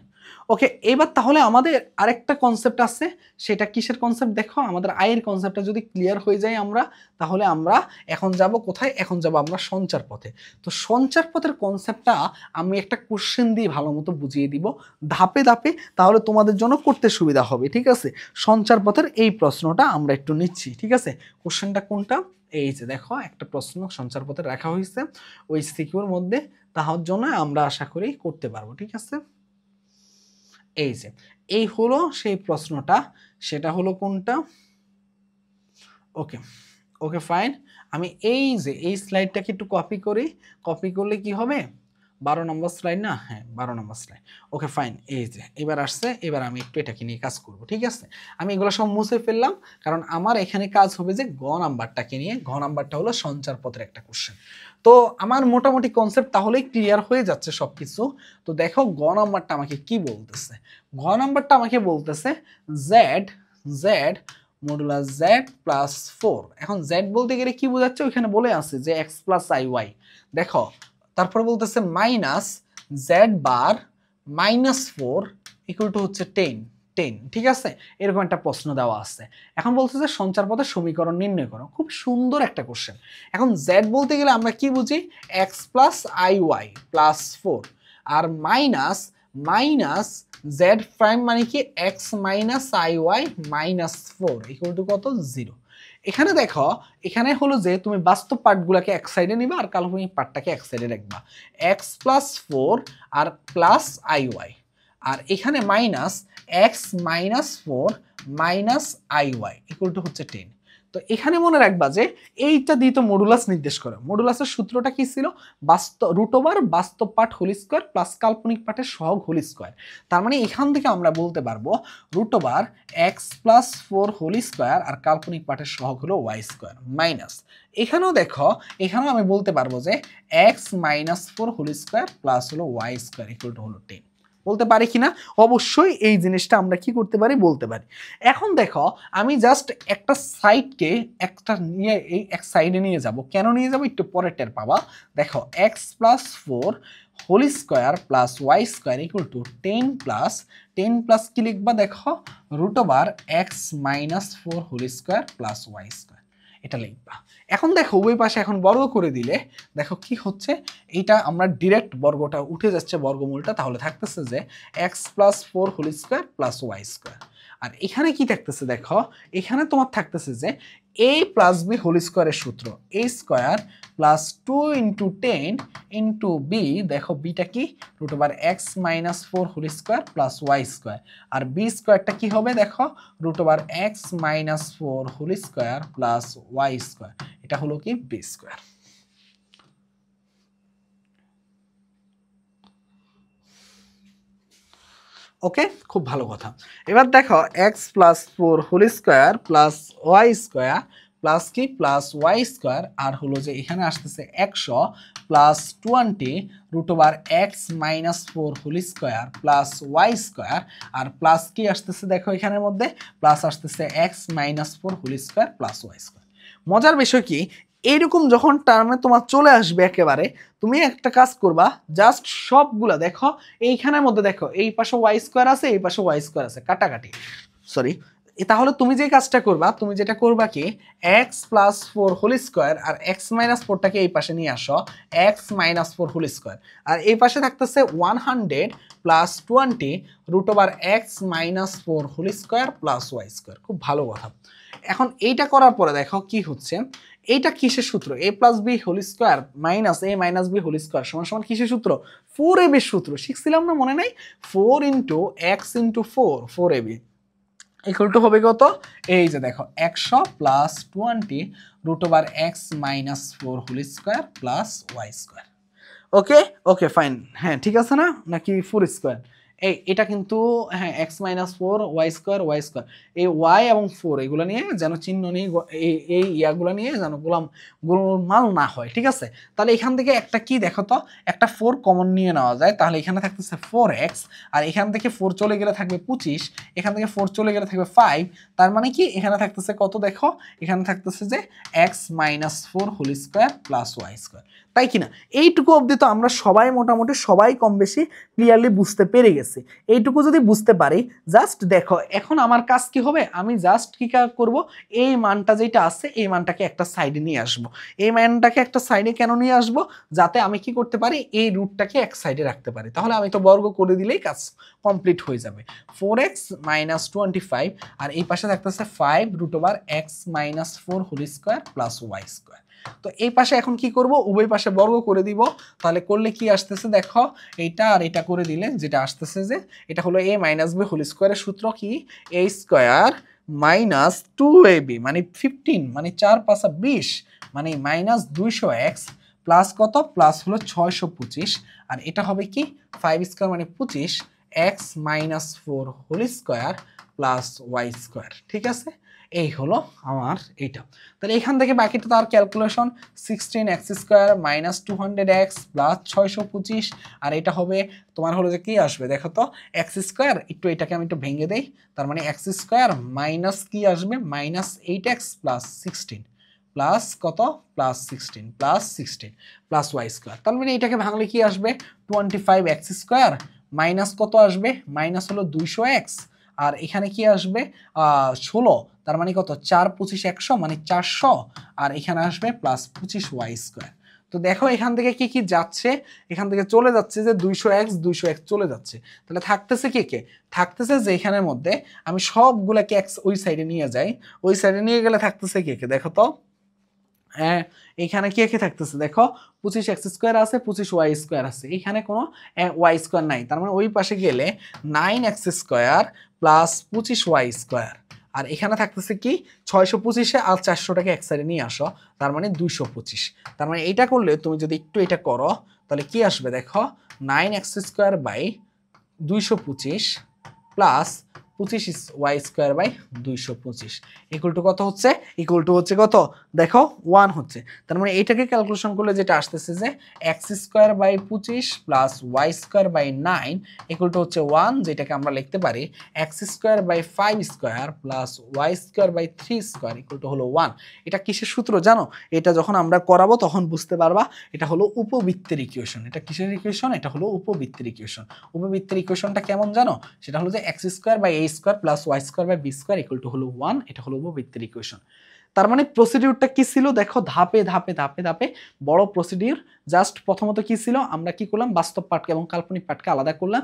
ওকে, এবার তাহলে আমাদের আরেকটা কনসেপ্ট আছে, সেটা কিসের কনসেপ্ট দেখো, আমাদের আয়ের কনসেপ্টটা যদি ক্লিয়ার হয়ে যায় আমরা, তাহলে আমরা এখন যাব কোথায়, এখন যাব আমরা সঞ্চার পথে। তো সঞ্চার পথের কনসেপ্টটা আমি একটা কোশ্চেন দিয়ে ভালো মতো বুঝিয়ে দিব ধাপে ধাপে, তাহলে তোমাদের জন্য করতে সুবিধা হবে, ঠিক আছে। সঞ্চার পথের এই প্রশ্নটা আমরা একটু নিচ্ছি, ঠিক আছে। কোশ্চেনটা কোনটা, এই যে দেখো একটা প্রশ্ন সঞ্চার পথে রাখা হয়েছে ওই সিকিউর মধ্যে, তার জন্য আমরা আশা করি করতে পারবো, ঠিক আছে। এই যে এই হলো সেই প্রশ্নটা, সেটা হলো কোনটা, ওকে ওকে ফাইন। আমি এই যে এই স্লাইডটাকে একটু কপি করি, কপি করলে কি হবে, 12 নম্বর স্লাইড না, হ্যাঁ 12 নম্বর স্লাইড। ওকে ফাইন, এই যে এবার আসছে, এবার আমি একটু এটাকে নিয়ে কাজ করব, ঠিক আছে। আমি এগুলো সব মুছে ফেললাম, কারণ আমার এখানে কাজ হবে যে গ নাম্বারটাকে নিয়ে। গ নাম্বারটা হলো সঞ্চার পথের একটা কোশ্চেন। তো আমার মোটামুটি কনসেপ্ট তাহলেই ক্লিয়ার হয়ে যাচ্ছে সব কিছু। তো দেখো গ নাম্বারটা আমাকে কি বলতেছে, ঘ নাম্বারটা আমাকে বলতেছে Z Z modulus Z plus 4। এখন জেড বলতে গেলে কি বোঝাচ্ছে, ওইখানে বলে আছে যে এক্স প্লাস আই ওয়াই। দেখো তারপর বলতেছে minus Z bar minus 4 equal to হচ্ছে 10, ঠিক আছে। এরকম একটা প্রশ্ন দেওয়া আছে। এখন বলছে যে সঞ্চার পথের সমীকরণ নির্ণয় করো। খুব সুন্দর একটা কোশ্চেন। এখন জেড বলতে গেলে আমরা কি বুঝি, x plus i y plus 4, আর মাইনাস মাইনাস জেড প্রাইম মানে কি x minus i y minus 4 equal to কত, 0। এখানে দেখো, এখানে হলো যে তুমি বাস্তব পার্টগুলোকে এক সাইডে নিবা আর কাল্পনিক পার্টটাকে এক সাইডে রাখবা, এক্স প্লাস 4 আর প্লাস আই ওয়াই, আর এখানে minus x minus 4 minus i y equal to হচ্ছে 10। তো এখানে মনে রাখবা যে এইটা দিয়ে তো মডুলাস নির্দেশ করে। মডুলাসের সূত্রটা কি ছিল, রুট ওভার বাস্তব পার্ট হোল স্কোয়ার প্লাস কাল্পনিক পার্টের সহগ হোল স্কোয়ার। তার মানে এখান থেকে আমরা বলতে পারবো root over x plus 4 whole square আর কাল্পনিক পার্টের সহগ হলো ওয়াই স্কোয়ার মাইনাস, এখানেও দেখো এখানেও আমি বলতে পারবো যে x minus 4 whole square plus হলো ওয়াই স্কোয়ার ইকুয়াল টু হলো 10। বলতে পারি কিনা, অবশ্যই এই জিনিসটা আমরা কি করতে পারি, বলতে পারি। এখন দেখো আমি জাস্ট একটা সাইডকে একটা নিয়ে এই এক সাইডে নিয়ে যাব, কেন নিয়ে যাব একটু পরে টের পাবা। দেখো x plus 4 whole square plus y square equal to 10 plus কি লিখবা, দেখো root over x minus 4 whole square plus y square, এটা লিখবা। এখন দেখো উভয় পাশে এখন বর্গ করে দিলে দেখো কি হচ্ছে, এইটা আমরা ডিরেক্ট বর্গটা উঠে যাচ্ছে বর্গমূলটা, তাহলে থাকতেছে যে x plus 4 whole square plus y square. আর এখানে কি থাকতেছে, দেখো এখানে তোমার থাকতেছে যে a প্লাস বি হোল স্কোয়ারের সূত্র, a square plus 2 into 10 into b, দেখো বিটা কি root over x minus 4 whole square plus y square, আর বি স্কোয়ারটা কি হবে, দেখো root over x minus 4 whole square plus y square, এটা হলো কি বি স্কোয়ার। ওকে, খুব ভালো কথা। এবার দেখো x plus 4 whole square plus y square plus কি প্লাস ওয়াই স্কোয়ার, আর হলো যে এখানে আসতেছে 100 plus 20 root over x minus 4 whole square plus y square, আর প্লাস কি আসতেছে, দেখো এখানের মধ্যে প্লাস আসতেছে x minus 4 whole square plus y square. মজার বিষয় কি, এইরকম যখন টার্মে তোমার চলে আসবে একেবারে, তুমি একটা কাজ করবা, জাস্ট সবগুলা দেখো এইখানের মধ্যে দেখো এই পাশে ওয়াই স্কোয়ার আছে, এই পাশে ওয়াই স্কোয়ার আছে, কাটাকাটি, সরি। তাহলে তুমি যে কাজটা করবা, তুমি যেটা করবা কি এক্স প্লাস 4 হোল স্কোয়ার আর এক্স মাইনাস 4টাকে এই পাশে নিয়ে আসো, এক্স মাইনাস 4 হোল স্কোয়ার, আর এই পাশে থাকতেছে 100 plus 20 root over x minus 4 whole square plus y square. খুব ভালো কথা। এখন এইটা করার পরে দেখো কি হচ্ছে, এইটা কিসের সূত্র, a plus b whole square minus a minus b whole square সমান সমান কিসের সূত্র, 4ab সূত্র, শিখছিলাম না মনে নাই, 4 into x into 4 4ab। Equal to হবে কত, এই যে দেখো 100 plus 20 root over x minus 4 whole square plus y square. Okay okay fine, হ্যাঁ ঠিক আছে না, নাকি 4 স্কোয়ার, এটা কিন্তু হ্যাঁ এক্স মাইনাস 4 ওয়াই স্কোয়ার এই ওয়াই এবং 4 এগুলো নিয়ে যেন চিহ্ন নিয়ে এই ইয়াগুলো নিয়ে যেন গোলমাল না হয়, ঠিক আছে। তাহলে এখান থেকে একটা কি দেখো তো, একটা 4 কমন নিয়ে নেওয়া যায়, তাহলে এখানে থাকতেছে 4x, আর এখান থেকে 4 চলে গেলে থাকবে 25, এখান থেকে 4 চলে গেলে থাকবে 5, তার মানে কি এখানে থাকতেছে কত দেখো, এখানে থাকতেছে যে x minus 4 whole square plus y square, তাই কিনা। এইটুকু অবধি তো আমরা সবাই মোটামুটি সবাই কম বেশি ক্লিয়ারলি বুঝতে পেরে গেছি। এইটুকু যদি বুঝতে পারি, জাস্ট দেখো এখন আমার কাজ কি হবে, আমি জাস্ট কি করব, এই মানটা যেটা আছে এই মানটাকে একটা সাইডে নিয়ে আসব। এই মানটাকে একটা সাইডে কেন নিয়ে আসব, যাতে আমি কি করতে পারি, এই রুটটাকে এক সাইডে রাখতে পারি, তাহলে আমি তো বর্গ করে দিলেই কাজ কমপ্লিট হয়ে যাবে। 4x মাইনাস 25 আর এই পাশে থাকতেছে 5 root over x minus 4 whole square plus y square. তো এই পাশে এখন কি করব, উভয় পাশে বর্গ করে দিব, তাহলে করলে কি আসতেছে দেখো, এইটা আর এটা করে দিলে যেটা আসতেছে যে এটা হলো a মাইনাস b হোল স্কোয়ারের সূত্র কি, a স্কোয়ার মাইনাস 2ab মানে 15 মানে 4 5 20 মানে মাইনাস 200x প্লাস কত, প্লাস হলো 625, আর এটা হবে কি 5 স্কোয়ার মানে 25 x minus 4 whole square plus y square, ঠিক আছে। এই হলো আমার এইটা। তাহলে এখান থেকে বাকিটা তার calculation 16x square minus 200x plus 625, আর এটা হবে তোমার হলো যে কি আসবে দেখো তো, এক্স স্কোয়ার, একটু এটাকে আমি একটু ভেঙে দেই, তার মানে এক্স স্কোয়ার মাইনাস কি আসবে মাইনাস 8x প্লাস 16 প্লাস কত প্লাস 16 প্লাস ওয়াই স্কোয়ার, তার মানে এটাকে ভাঙলে কি আসবে 25x স্কোয়ার মাইনাস কত আসবে, মাইনাস হলো 200x, আর এখানে কি আসবে 16, তার মানে কত 4 25 100 মানে 400, আর এখানে আসবে প্লাস 25 ওয়াই স্কোয়ার। তো দেখো এখান থেকে কি কি যাচ্ছে, এখান থেকে চলে যাচ্ছে যে 200x চলে যাচ্ছে, তাহলে থাকতেছে কে কে, থাকতেছে যে এখানের মধ্যে আমি সবগুলাকে x ওই সাইডে নিয়ে যাই, ওই সাইডে নিয়ে গেলে থাকতেছে কে কে দেখো তো, হ্যাঁ এখানে কে কে থাকতেছে দেখো 25x স্কোয়ার আছে 25y স্কোয়ার আছে, এখানে কোনো ওয়াই স্কোয়ার নাই, তার মানে ওই পাশে গেলে 9x square plus 25y square, আর এখানে থাকতেছে কি 625-এ আর 400টাকে এক সাইডে নিয়ে আসো, তার মানে 225, তার মানে এইটা করলে তুমি যদি একটু এটা করো তাহলে কি আসবে দেখো 9x square by 225 plus 25y square by 225 equal to কত হচ্ছে, ইকুয়াল টু হচ্ছে কত দেখো 1 হচ্ছে, তার মানে এটাকে ক্যালকুলেশন করলে যেটা আসতেছে যে x square by 25 plus y square by 9 equal to হচ্ছে 1, যেটাকে আমরা লিখতে পারি x square by 5 square plus y square by 3 square equal to হলো 1। এটা কিসের সূত্র জানো, এটা যখন আমরা করাবো তখন বুঝতে পারবা, এটা হলো উপবৃত্তের ইকুয়েশন। এটা কিসের ইকুয়েশন, এটা হলো উপবৃত্তের ইকুয়েশন। উপবৃত্তের ইকুয়েশনটা কেমন জানো, সেটা হলো যে x square by a square plus y square by b square equal to হলো 1, এটা হলো উপবৃত্তের ইকুয়েশন। তার মানে প্রসিডিউরটা কি ছিল দেখো, ধাপে ধাপে ধাপে ধাপে বড় প্রসিডিউর। জাস্ট প্রথমত কি ছিল, আমরা কি করলাম বাস্তব পাঠকে এবং কাল্পনিক পাঠকে আলাদা করলাম,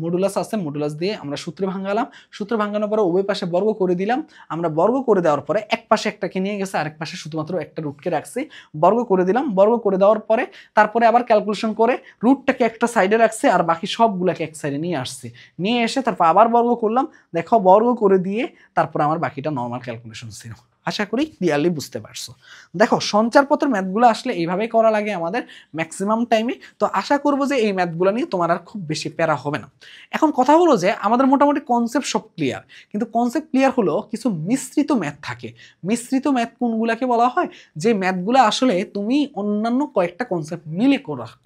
মডুলাস আছে মডুলাস দিয়ে আমরা সূত্রে ভাঙালাম, সূত্র ভাঙানোর পরে উভয় পাশে বর্গ করে দিলাম, আমরা বর্গ করে দেওয়ার পরে এক পাশে একটাকে নিয়ে গেছে আরেক পাশে শুধুমাত্র একটা রুটকে রাখছি, বর্গ করে দিলাম, বর্গ করে দেওয়ার পরে তারপরে আবার ক্যালকুলেশন করে রুটটাকে একটা সাইডে রাখছে আর বাকি সবগুলোকে এক সাইডে নিয়ে আসছে, নিয়ে এসে তারপর আবার বর্গ করলাম, দেখো বর্গ করে দিয়ে তারপর আমার বাকিটা নর্মাল ক্যালকুলেশন ছিল। আশা করি ক্লিয়ারলি বুঝতে পারছো। দেখো সঞ্চারপত্রের ম্যাথগুলো আসলে এইভাবেই করা লাগে আমাদের ম্যাক্সিমাম টাইমে, তো আশা করবো যে এই ম্যাথগুলো নিয়ে তোমার আর খুব বেশি প্যারা হবে না। এখন কথা হলো যে আমাদের মোটামুটি কনসেপ্ট সব ক্লিয়ার, কিন্তু কনসেপ্ট ক্লিয়ার হলো কিছু মিশ্রিত ম্যাথ থাকে। মিশ্রিত ম্যাথ কোনগুলাকে বলা হয়, যে ম্যাথগুলো আসলে তুমি অন্যান্য কয়েকটা কনসেপ্ট মিলে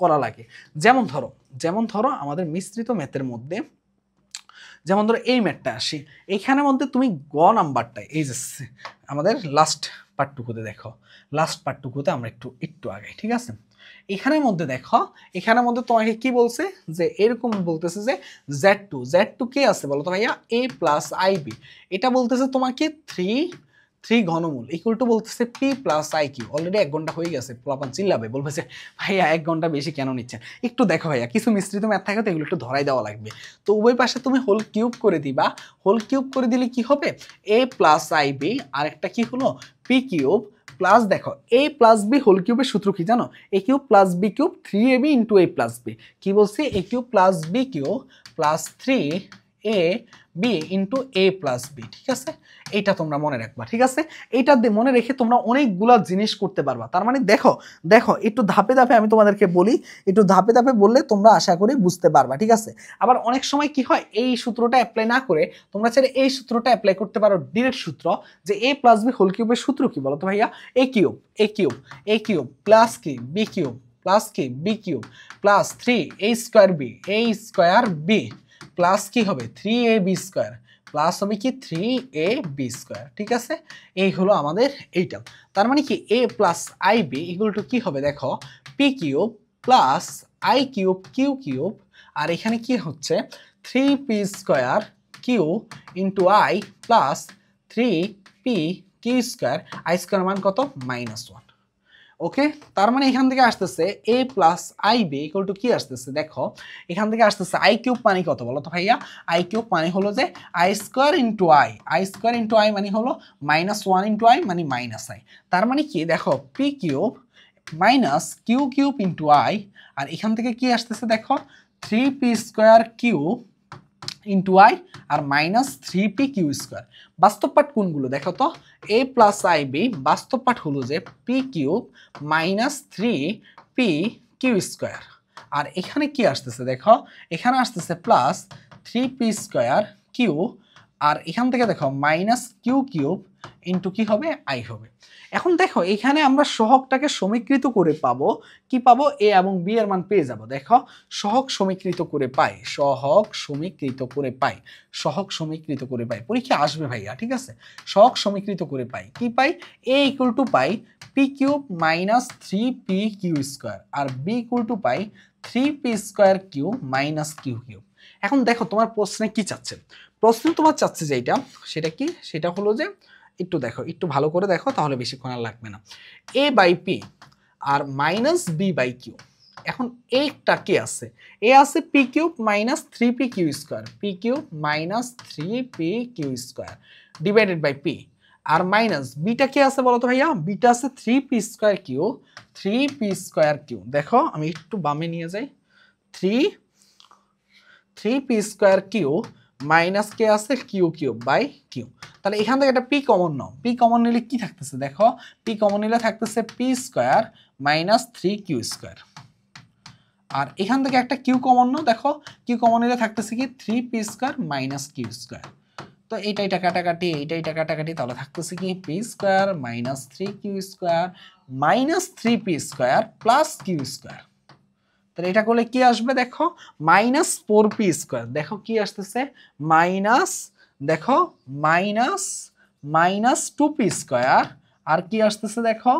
করা লাগে। যেমন ধরো আমাদের মিশ্রিত ম্যাথের মধ্যে, যেমন ধরো এই ম্যাথটা আসি, এইখানের মধ্যে তুমি গ নাম্বারটা এই যে আমাদের লাস্ট পার্টটুকুতে দেখো, লাস্ট পার্টটুকুতে আমরা একটু আগে, ঠিক আছে, এখানের মধ্যে দেখো, এখানের মধ্যে তোমাকে কি বলছে যে এরকম বলতেছে যে Z2 কে আছে বলো তো ভাইয়া a প্লাস IB, এটা বলতেছে তোমাকে 3 ঘনমূল ইকুয়াল টু বলতেছে P প্লাস IQ। অলরেডি 1 ঘন্টা হয়ে গেছে, পোলাপান চিল্লাবে, বলবে যে ভাইয়া 1 ঘন্টা বেশি কেন নিচ্ছেন, একটু দেখো ভাইয়া কিছু মিশ্রিত ম্যাথ থাকে তো এগুলো একটু ধরাই দেওয়া লাগবে। তো উভয় পাশে তুমি হোল কিউব করে দিবা, হোল কিউব করে দিলে কি হবে a প্লাস IB, আর একটা কি হলো P কিউব প্লাস দেখো a প্লাস বি হোল কিউবের সূত্র কি জানো, a cube plus b cube 3ab into a plus b, কি বলছি a cube plus b cube plus 3 a b into a plus b, ঠিক আছে? এইটা তোমরা মনে রাখবা, ঠিক আছে? এইটা মনে রেখে তোমরা অনেকগুলা জিনিস করতে পারবা। তার মানে দেখো দেখো একটু ধাপে ধাপে আমি তোমাদেরকে বলি, একটু ধাপে ধাপে বললে তোমরা আশা করি বুঝতে পারবা, ঠিক আছে? আবার অনেক সময় কি হয়, এই সূত্রটা অ্যাপ্লাই না করে তোমরা চাইলে এই সূত্রটা অ্যাপ্লাই করতে পারো, ডিরেক্ট সূত্র, যে এ প্লাস বি হোল কিউবের সূত্র কি বলো তো ভাইয়া? এ cube a cube a cube plus কি বি কিউব প্লাস কি B cube plus 3 A square B a square B plus কি হবে 3ab স্কোয়ার প্লাস হবে কি 3ab স্কোয়ার, ঠিক আছে? এই হলো আমাদের এইটা। তার মানে কি a plus i b equal to কি হবে দেখো, p cube plus i cube q cube, আর এখানে কি হচ্ছে 3p square q into i plus 3p q square, i square মান কত -1। ওকে, তার মানে এখান থেকে আসতেছে a plus i b equal to কি আসতেছে দেখো, এখান থেকে আসতেছে আই কিউব মানে কত বলো তো ভাইয়া? আই কিউব মানে হলো যে আই স্কোয়ার ইন্টু আই মানে হলো -1 ইন্টু আই মানে -i। তার মানে কি দেখো p cube minus q cube into i, আর এখান থেকে কি আসতেছে দেখো 3p square q into i আর -3p কিউ স্কোয়ার। বাস্তব পাঠ কোনগুলো দেখো তো, a প্লাস আই বি বাস্তব পাঠ হলো যে p cube -3p q square, আর এখানে কি আসতেছে দেখো, এখানে আসতেছে প্লাস 3p স্কোয়ার কিউ, আর এখান থেকে দেখো মাইনাস কিউ কিউব ইন্টু কি হবে আই হবে। এখন দেখো এখানে আমরা সহগটাকে সমীকৃত করে পাবো, কি পাবো এ এবং বি এর মান পেয়ে যাব। দেখো সহগ সমীকৃত করে পাই, সহগ সমীকৃত করে পাই, সহগ সমীকৃত করে পাই, পরীক্ষা আসবে ভাইয়া, ঠিক আছে? সহগ সমীকৃত করে পাই, কি পাই এ ইকুয়াল টু পাই p cube minus 3p q square আর বি ইকুয়াল টু পাই 3p square q minus q cube. এখন দেখো তোমার প্রশ্নে কি চাচ্ছে, প্রশ্ন তোমার চাচ্ছে যে এইটা, সেটা কি, সেটা হলো যে একটু দেখো, একটু ভালো করে দেখো তাহলে বেশিক্ষণ আর লাগবে না। এ বাই পি আর মাইনাস বি বাই কিউ। এখন এইটা কি আছে, এ আছে p cube minus 3p q square, p cube minus 3p q square divided by p, আর মাইনাস বিটা কি আছে বলো তো ভাইয়া? বিটা আছে 3p square Q, 3p square Q. দেখো আমি একটু বামে নিয়ে যাই, 3p স্কোয়ার কিউ মাইনাস কে আছে কিউ কিউব বাই কিউ। তাহলে এখান থেকে একটা পি কমন নাও, পি কমন নিলে কি থাকতেছে দেখো, পি কমন নিলে থাকতেছে p square minus 3q square, আর এখান থেকে একটা কিউ কমন নাও, দেখো কিউ কমন নিলে থাকতেছে কি 3p square minus Q square. তো এইটাই কাটাকাটি, এইটাই কাটাকাটি, তাহলে থাকতেছে কি p square minus 3q square minus 3p square plus q square. তাহলে এটা করলে কি আসবে দেখো মাইনাস 4p স্কোয়ার, দেখো কি আসতেছে মাইনাস, দেখো মাইনাস 2p স্কোয়ার, আর কি আসতেছে দেখো,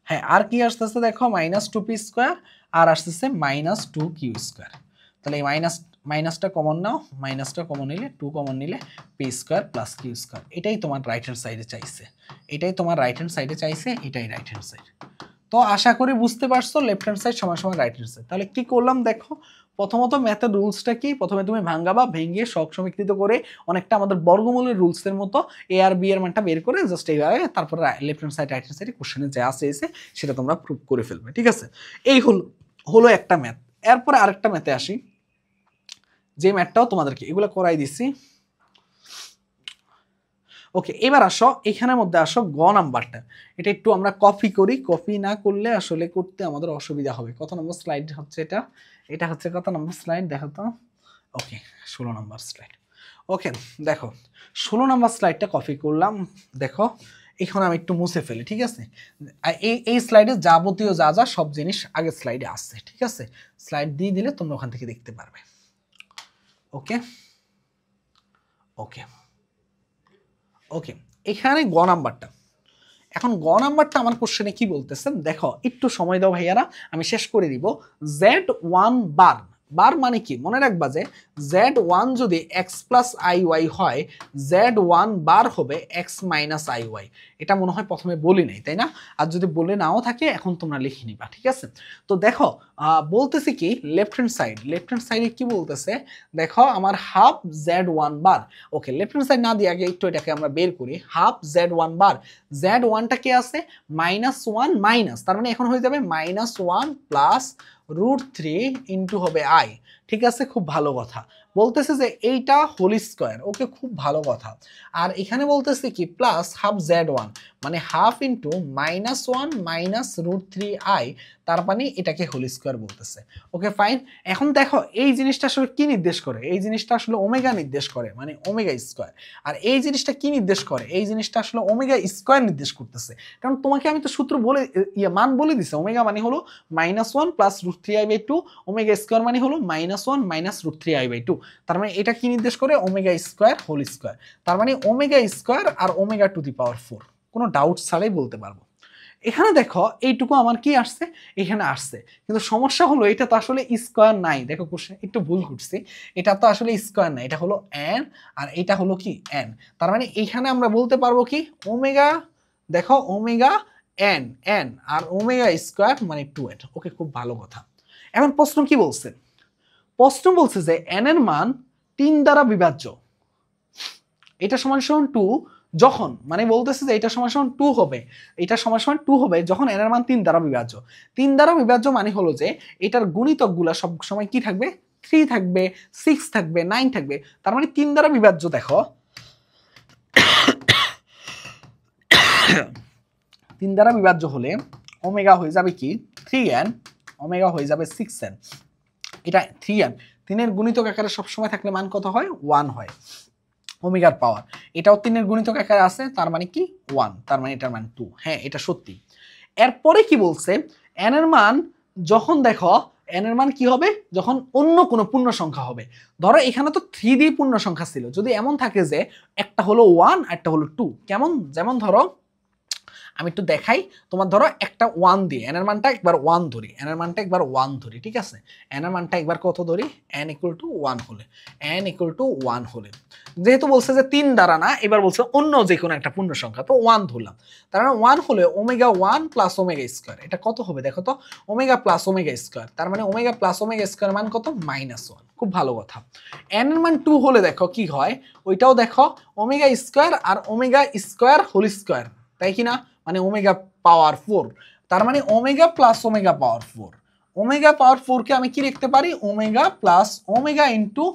হ্যাঁ আর কি আসতেছে দেখো মাইনাস 2p স্কোয়ার আর আসতেছে মাইনাস 2q স্কোয়ার। তাহলে এই মাইনাসটা কমন নাও, মাইনাসটা কমন নিলে 2 কমন নিলে p square plus q square. এটাই তোমার রাইট হ্যান্ড সাইডে চাইছে, এটাই তোমার রাইট হ্যান্ড সাইডে চাইছে, এটাই রাইট হ্যান্ড সাইড। তো আশা করি বুঝতে পারছো লেফট হ্যান্ড সাইড সমান সমান রাইট হ্যান্ড সাইড। তাহলে কি করলাম দেখো, প্রথমত ম্যাথের রুলসটা কি, প্রথমে তুমি ভাঙাবা, ভেঙে সহগ সমীকৃত করে অনেকটা আমাদের বর্গমূলের রুলসের মতো এ আর বি এর মানটা বের করে জাস্ট এইভাবে তারপরে left hand side right hand সাইডে কোশ্চেনে যা আছে সেটা তোমরা প্রুভ করে ফেলবে, ঠিক আছে? এই হলো একটা ম্যাথ। এরপরে আরেকটা ম্যাথে আসি, যে ম্যাথটাও তোমাদেরকে এগুলো করাই দিচ্ছি। ওকে, এবার আসো এখানের মধ্যে আসো গ নাম্বারটা, এটা একটু আমরা কপি করি, কপি না করলে আসলে করতে আমাদের অসুবিধা হবে। কত নম্বর স্লাইড হচ্ছে এটা, এটা হচ্ছে কত নম্বর স্লাইড দেখো তো, ওকে 16 নম্বর স্লাইড। ওকে দেখো 16 নম্বর স্লাইডটা কপি করলাম, দেখো এখন আমি একটু মুছে ফেলি, ঠিক আছে? এই স্লাইডে যাবতীয় যা যা সব জিনিস আগের স্লাইডে আসছে, ঠিক আছে? স্লাইড দিয়ে দিলে তোমরা ওখান থেকে দেখতে পারবে। ওকে ওকে ওকে, এখানে গ নাম্বারটা, এখন গ নাম্বারটা আমার কোশ্চেনে কি বলতেছেন দেখো, একটু সময় দাও ভাইয়ারা, আমি শেষ করে দিব। z1 বার, বার মানে কি মনে রাখবা যে z1 যদি x প্লাস আই ওয়াই হয়, z1 বার হবে x মাইনাস আই ওয়াই। এটা মনে হয় প্রথমে বলি নাই, তাই না? আর যদি বলে নাও থাকে এখন তোমরা লিখে নিবা, ঠিক আছে? তো দেখো বলতেছি কি লেফট হ্যান্ড সাইডে কি বলতেছে দেখো, আমার হাফ z1 বার। ওকে, লেফট হ্যান্ড সাইড না দিয়ে আগে একটু এটাকে আমরা বের করি, হাফ z1 বার, z1টা কি আছে -1 মাইনাস, তার মানে এখন হয়ে যাবে -1 প্লাস √3 ইন্টু হবে আই ঠিক আছে, খুব ভালো কথা। বলতেছে যে এইটা হোল স্কোয়ার, ওকে খুব ভালো কথা। আর এখানে বলতেছে কি প্লাস হাফ z1, মানে হাফ ইন্টু -1 মাইনাস √3i, তার মানে এটাকে হোল স্কোয়ার বলতেছে। Okay fine. এখন দেখো এই জিনিসটা আসলে কি নির্দেশ করে, এই জিনিসটা আসলে ওমেগা নির্দেশ করে, মানে ওমেগা স্কোয়ার। আর এই জিনিসটা কি নির্দেশ করে, এই জিনিসটা আসলে ওমেগা স্কোয়ার নির্দেশ করতেছে। কারণ তোমাকে আমি তো সূত্র বলে মান বলে দিছি, ওমেগা মানে হলো -1 প্লাস √3i/2, ওমেগা স্কোয়ার মানে হলো -1 মাইনাস √3i/2। তার মানে এটা কি নির্দেশ করে, ওমেগা স্কোয়ার হোল স্কোয়ার। তার মানে ওমেগা স্কোয়ার আর ওমেগা টু দি পাওয়ার 4, কোনো ডাউট ছাড়াই বলতে পারবো। এখানে দেখো এইটুকু আমার কি আসছে, এখানে আসছে, কিন্তু সমস্যা হলো এটা তো আসলে স্কোয়ার নাই। দেখো কোশ্চেন একটু ভুল করছি, এটা তো আসলে স্কোয়ার নাই, এটা হলো এন আর এটা হলো কি এন। তার মানে এইখানে আমরা বলতে পারবো কি ওমেগা, দেখো ওমেগা এন এন আর ওমেগা স্কোয়ার মানে 2n। ওকে, খুব ভালো কথা। এখন প্রশ্ন কি বলছে, প্রশ্ন বলছে যে n এর মান 3 দ্বারা বিভাজ্য, এটা সমান সমান 2 যখন, মানে বলতেছে যে এটা সমান সমান 2 হবে, এটা সমান সমান 2 হবে যখন n এর মান 3 দ্বারা বিভাজ্য। 3 দ্বারা বিভাজ্য মানে হলো যে এটার গুণিতকগুলা সব সময় কি থাকবে, 3 থাকবে, 6 থাকবে, 9 থাকবে। তার মানে 3 দ্বারা বিভাজ্য, দেখো 3 দ্বারা বিভাজ্য হলে ওমেগা হয়ে যাবে কি 3n, ওমেগা হয়ে যাবে 6n। এটা 3n, 3 এর গুণিতক আকারে সবসময় থাকলে মান কত হয়, 1 হয় ওমেগার পাওয়ার। এটাও 3 এর গুণিতক আকারে আছে, তার মানে কি 1, তার মানে এটার মান 2। হ্যাঁ, এটা সত্যি। এরপরে কি বলছে, n এর মান যখন, দেখো n এর মান কি হবে, যখন অন্য কোনো পূর্ণ সংখ্যা হবে। ধরো এখানে তো 3 দিয়ে পূর্ণ সংখ্যা ছিল, যদি এমন থাকে যে একটা হলো 1 আর একটা হলো 2, কেমন, যেমন ধরো আমি একটু দেখাই তোমার, ধরো একটা 1 দিয়ে n এর মানটা একবার 1 ধরি, n এর মানটা একবার 1 ধরি, ঠিক আছে, n এর মানটা একবার কত ধরি, n = 1 হলে, n = 1 হলে, যেহেতু বলছে যে 3 দ্বারা না, এবার বলছে অন্য যে কোনো একটা পূর্ণ সংখ্যা, তো 1 ধরলাম। তার মানে 1 হলে ওমেগা 1 প্লাস ওমেগা স্কোয়ার, এটা কত হবে দেখো তো, ওমেগা প্লাস ওমেগা স্কোয়ার। তার মানে ওমেগা প্লাস ওমেগা স্কোয়ার মান কত, -1। খুব ভালো কথা। n এর মান 2 হলে দেখো কি হয়, ওইটাও দেখো ওমেগা স্কোয়ার আর ওমেগা স্কোয়ার হোল স্কোয়ার, তাই কি না, মানে ওমেগা পাওয়ার 4। তার মানে ওমেগা প্লাস ওমেগা পাওয়ার 4, ওমেগা পাওয়ার 4 কে আমি কি লিখতে পারি, ওমেগা প্লাস ওমেগা ইনটু,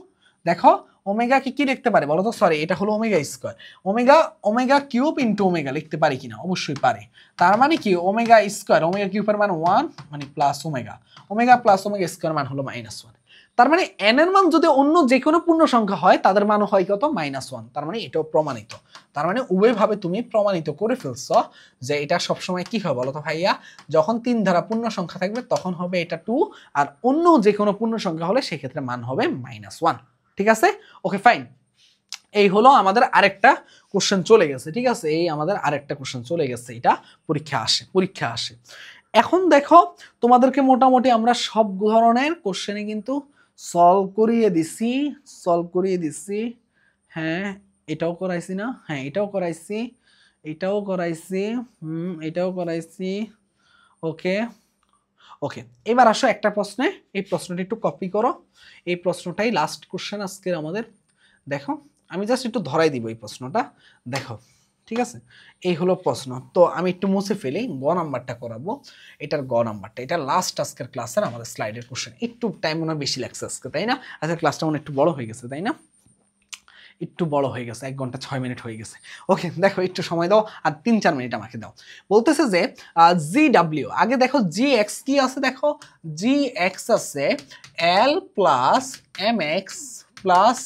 দেখো ওমেগা কে কি লিখতে পারি বলো তো, সরি এটা হলো omega square, omega omega cube into omega লিখতে পারি কিনা, অবশ্যই পারে। তার মানে কি ওমেগা স্কয়ার, ওমেগা কিউবের মান 1 মানে plus omega, omega plus omega square মান হলো -1। তার মানে n এর মান যদি অন্য যে কোনো পূর্ণ সংখ্যা হয় তাদের মান হয় কত, -1। তার মানে এটাও প্রমাণিত। তার মানে উভয়ভাবে তুমি প্রমাণিত করে ফেলছো যে এটা সবসময় কি হয় বলো তো ভাইয়া, যখন 3 দ্বারা পূর্ণ সংখ্যা থাকবে তখন হবে এটা 2, আর অন্য যে কোনো পূর্ণ সংখ্যা হলে সেক্ষেত্রে মান হবে -1। ঠিক আছে, ওকে ফাইন। এই হলো আমাদের আরেকটা কোশ্চেন চলে গেছে, ঠিক আছে, এই আমাদের আরেকটা কোশ্চেন চলে গেছে, এটা পরীক্ষা আসে। এখন দেখো তোমাদেরকে মোটামুটি আমরা সব ধরনের কোশ্চেনে কিন্তু সলভ করিয়ে দিছি। হ্যাঁ, এটাও করাইছি না, হ্যাঁ এটাও করাইছি, এটাও করাইছি। ওকে ওকে, এবার আসো একটা প্রশ্নে, এই প্রশ্নটা একটু কপি করো, এই প্রশ্নটাই লাস্ট কোশ্চেন আজকের আমাদের। দেখো আমি জাস্ট একটু ধরাই দিব এই প্রশ্নটা, দেখো ঠিক আছে, এই হলো প্রশ্ন। তো আমি একটু মুছে ফেলি, গ নাম্বারটা করাবো, এটার গ নাম্বারটা, এটা লাস্ট আজকের ক্লাসের আমাদের স্লাইডের কোশ্চেন। একটু টাইম মনে বেশি লাগছে আজকে, তাই না, আজকে ক্লাসটা মনে একটু বড় হয়ে গেছে, তাই না, একটু বড় হয়ে গেছে, 1 ঘন্টা 6 মিনিট হয়ে গেছে। ওকে দেখো একটু সময় দাও, আর 3-4 মিনিট আমাকে দাও। বলতেছে যে GW, আগে দেখো GX কি আছে, দেখো GX আছে L plus MX plus